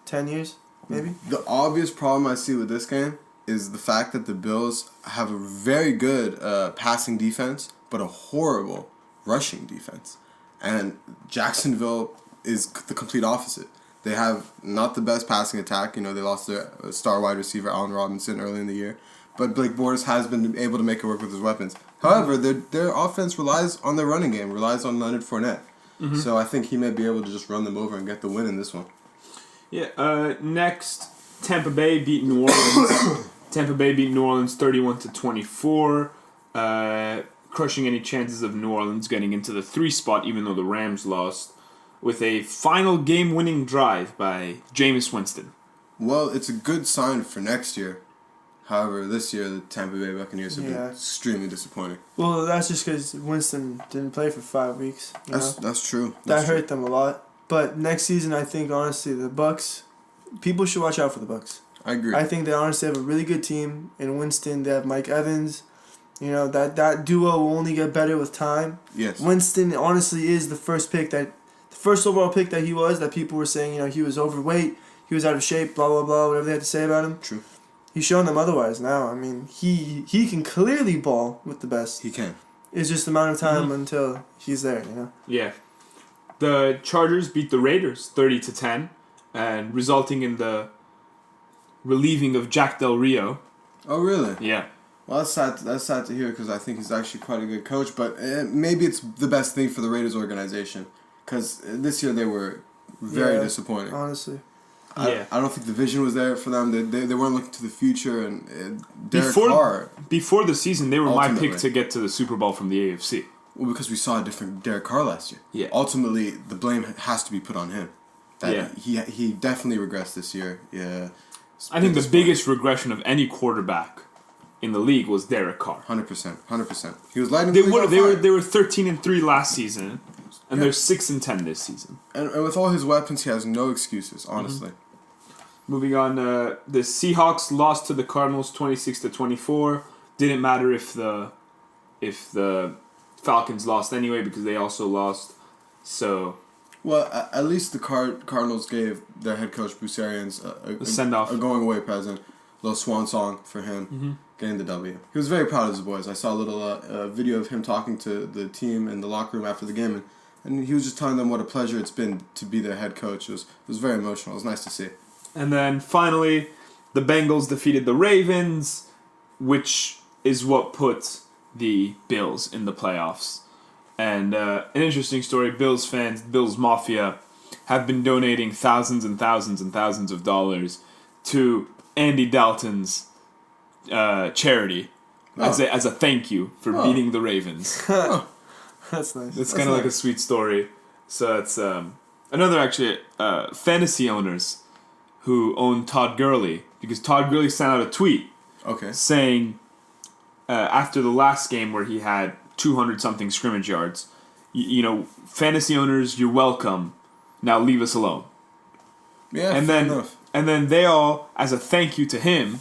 10 years, maybe. The obvious problem I see with this game is the fact that the Bills have a very good passing defense, but a horrible rushing defense, and Jacksonville is the complete opposite. They have not the best passing attack. They lost their star wide receiver Allen Robinson early in the year. But Blake Bortles has been able to make it work with his weapons. However, their offense relies on their running game, relies on Leonard Fournette. Mm-hmm. So I think he may be able to just run them over and get the win in this one. Yeah. Next, Tampa Bay beat New Orleans. Tampa Bay beat New Orleans 31-24, crushing any chances of New Orleans getting into the 3 spot, even though the Rams lost, with a final game-winning drive by Jameis Winston. Well, it's a good sign for next year. However, this year the Tampa Bay Buccaneers have been extremely disappointing. Well, that's just because Winston didn't play for 5 weeks. That's true. That hurt them a lot. But next season, I think honestly, the Bucs, people should watch out for the Bucs. I agree. I think they honestly have a really good team in Winston. They have Mike Evans. That duo will only get better with time. Yes. Winston honestly is the first overall pick that he was. That people were saying he was overweight, he was out of shape, blah blah blah, whatever they had to say about him. True. He's shown them otherwise now. He can clearly ball with the best. He can. It's just a matter of time until he's there, Yeah. The Chargers beat the Raiders 30-10, and resulting in the relieving of Jack Del Rio. Oh, really? Yeah. Well, that's sad to hear because I think he's actually quite a good coach, but maybe it's the best thing for the Raiders organization because this year they were very disappointing. Honestly. I don't think the vision was there for them. They weren't looking to the future, and Derek Carr. Before the season, they were my pick to get to the Super Bowl from the AFC. Well, because we saw a different Derek Carr last year. Yeah. Ultimately, the blame has to be put on him. He definitely regressed this year. Yeah. I think the biggest regression of any quarterback in the league was Derek Carr. 100%. He was lighting. They were 13-3 last season, and they're 6-10 this season. And with all his weapons, he has no excuses. Honestly. Moving on, the Seahawks lost to the Cardinals 26-24. Didn't matter if the Falcons lost anyway because they also lost. So. Well, at least the Cardinals gave their head coach Bruce Arians a send-off, a going-away present, a little swan song for him, getting the W. He was very proud of his boys. I saw a little video of him talking to the team in the locker room after the game, and he was just telling them what a pleasure it's been to be their head coach. It was very emotional. It was nice to see. And then finally, the Bengals defeated the Ravens, which is what put the Bills in the playoffs. And an interesting story, Bills fans, Bills Mafia, have been donating thousands and thousands and thousands of dollars to Andy Dalton's charity as a thank you for beating the Ravens. That's nice. It's kind of like a sweet story. So it's another actually fantasy owners who own Todd Gurley, because Todd Gurley sent out a tweet saying after the last game where he had 200-something scrimmage yards, fantasy owners, you're welcome. Now leave us alone. Yeah, and then they all, as a thank you to him,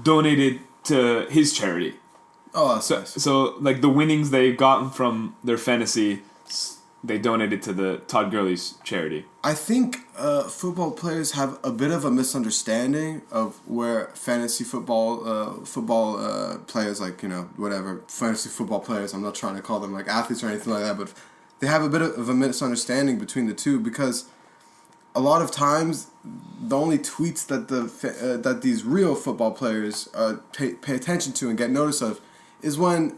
donated to his charity. Oh, that's nice. So like the winnings they've gotten from their fantasy, they donated to the Todd Gurley's charity. I think football players have a bit of a misunderstanding of where fantasy football players, like, whatever, fantasy football players, I'm not trying to call them like athletes or anything like that, but they have a bit of a misunderstanding between the two, because a lot of times the only tweets that that these real football players pay attention to and get notice of is when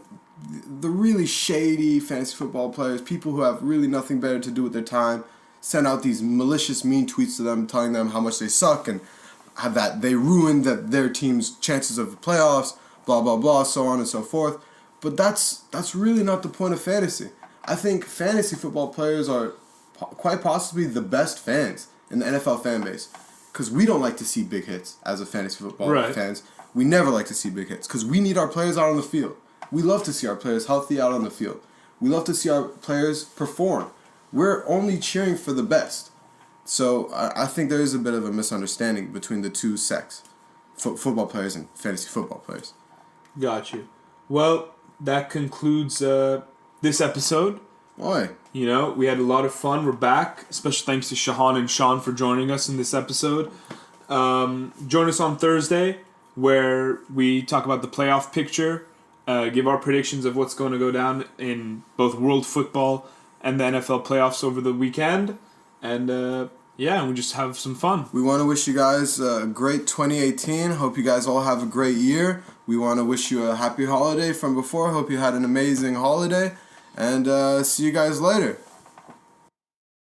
the really shady fantasy football players, people who have really nothing better to do with their time, send out these malicious, mean tweets to them, telling them how much they suck and that they ruined their team's chances of the playoffs, blah, blah, blah, so on and so forth. But that's really not the point of fantasy. I think fantasy football players are quite possibly the best fans in the NFL fan base, because we don't like to see big hits as a fantasy football fans. We never like to see big hits because we need our players out on the field. We love to see our players healthy out on the field. We love to see our players perform. We're only cheering for the best. So I think there is a bit of a misunderstanding between the two sects, football players and fantasy football players. Got you. Well, that concludes this episode. Boy. We had a lot of fun. We're back. Special thanks to Shahan and Sean for joining us in this episode. Join us on Thursday, where we talk about the playoff picture, give our predictions of what's going to go down in both world football and the NFL playoffs over the weekend. And we just have some fun. We want to wish you guys a great 2018. Hope you guys all have a great year. We want to wish you a happy holiday from before. Hope you had an amazing holiday. And see you guys later.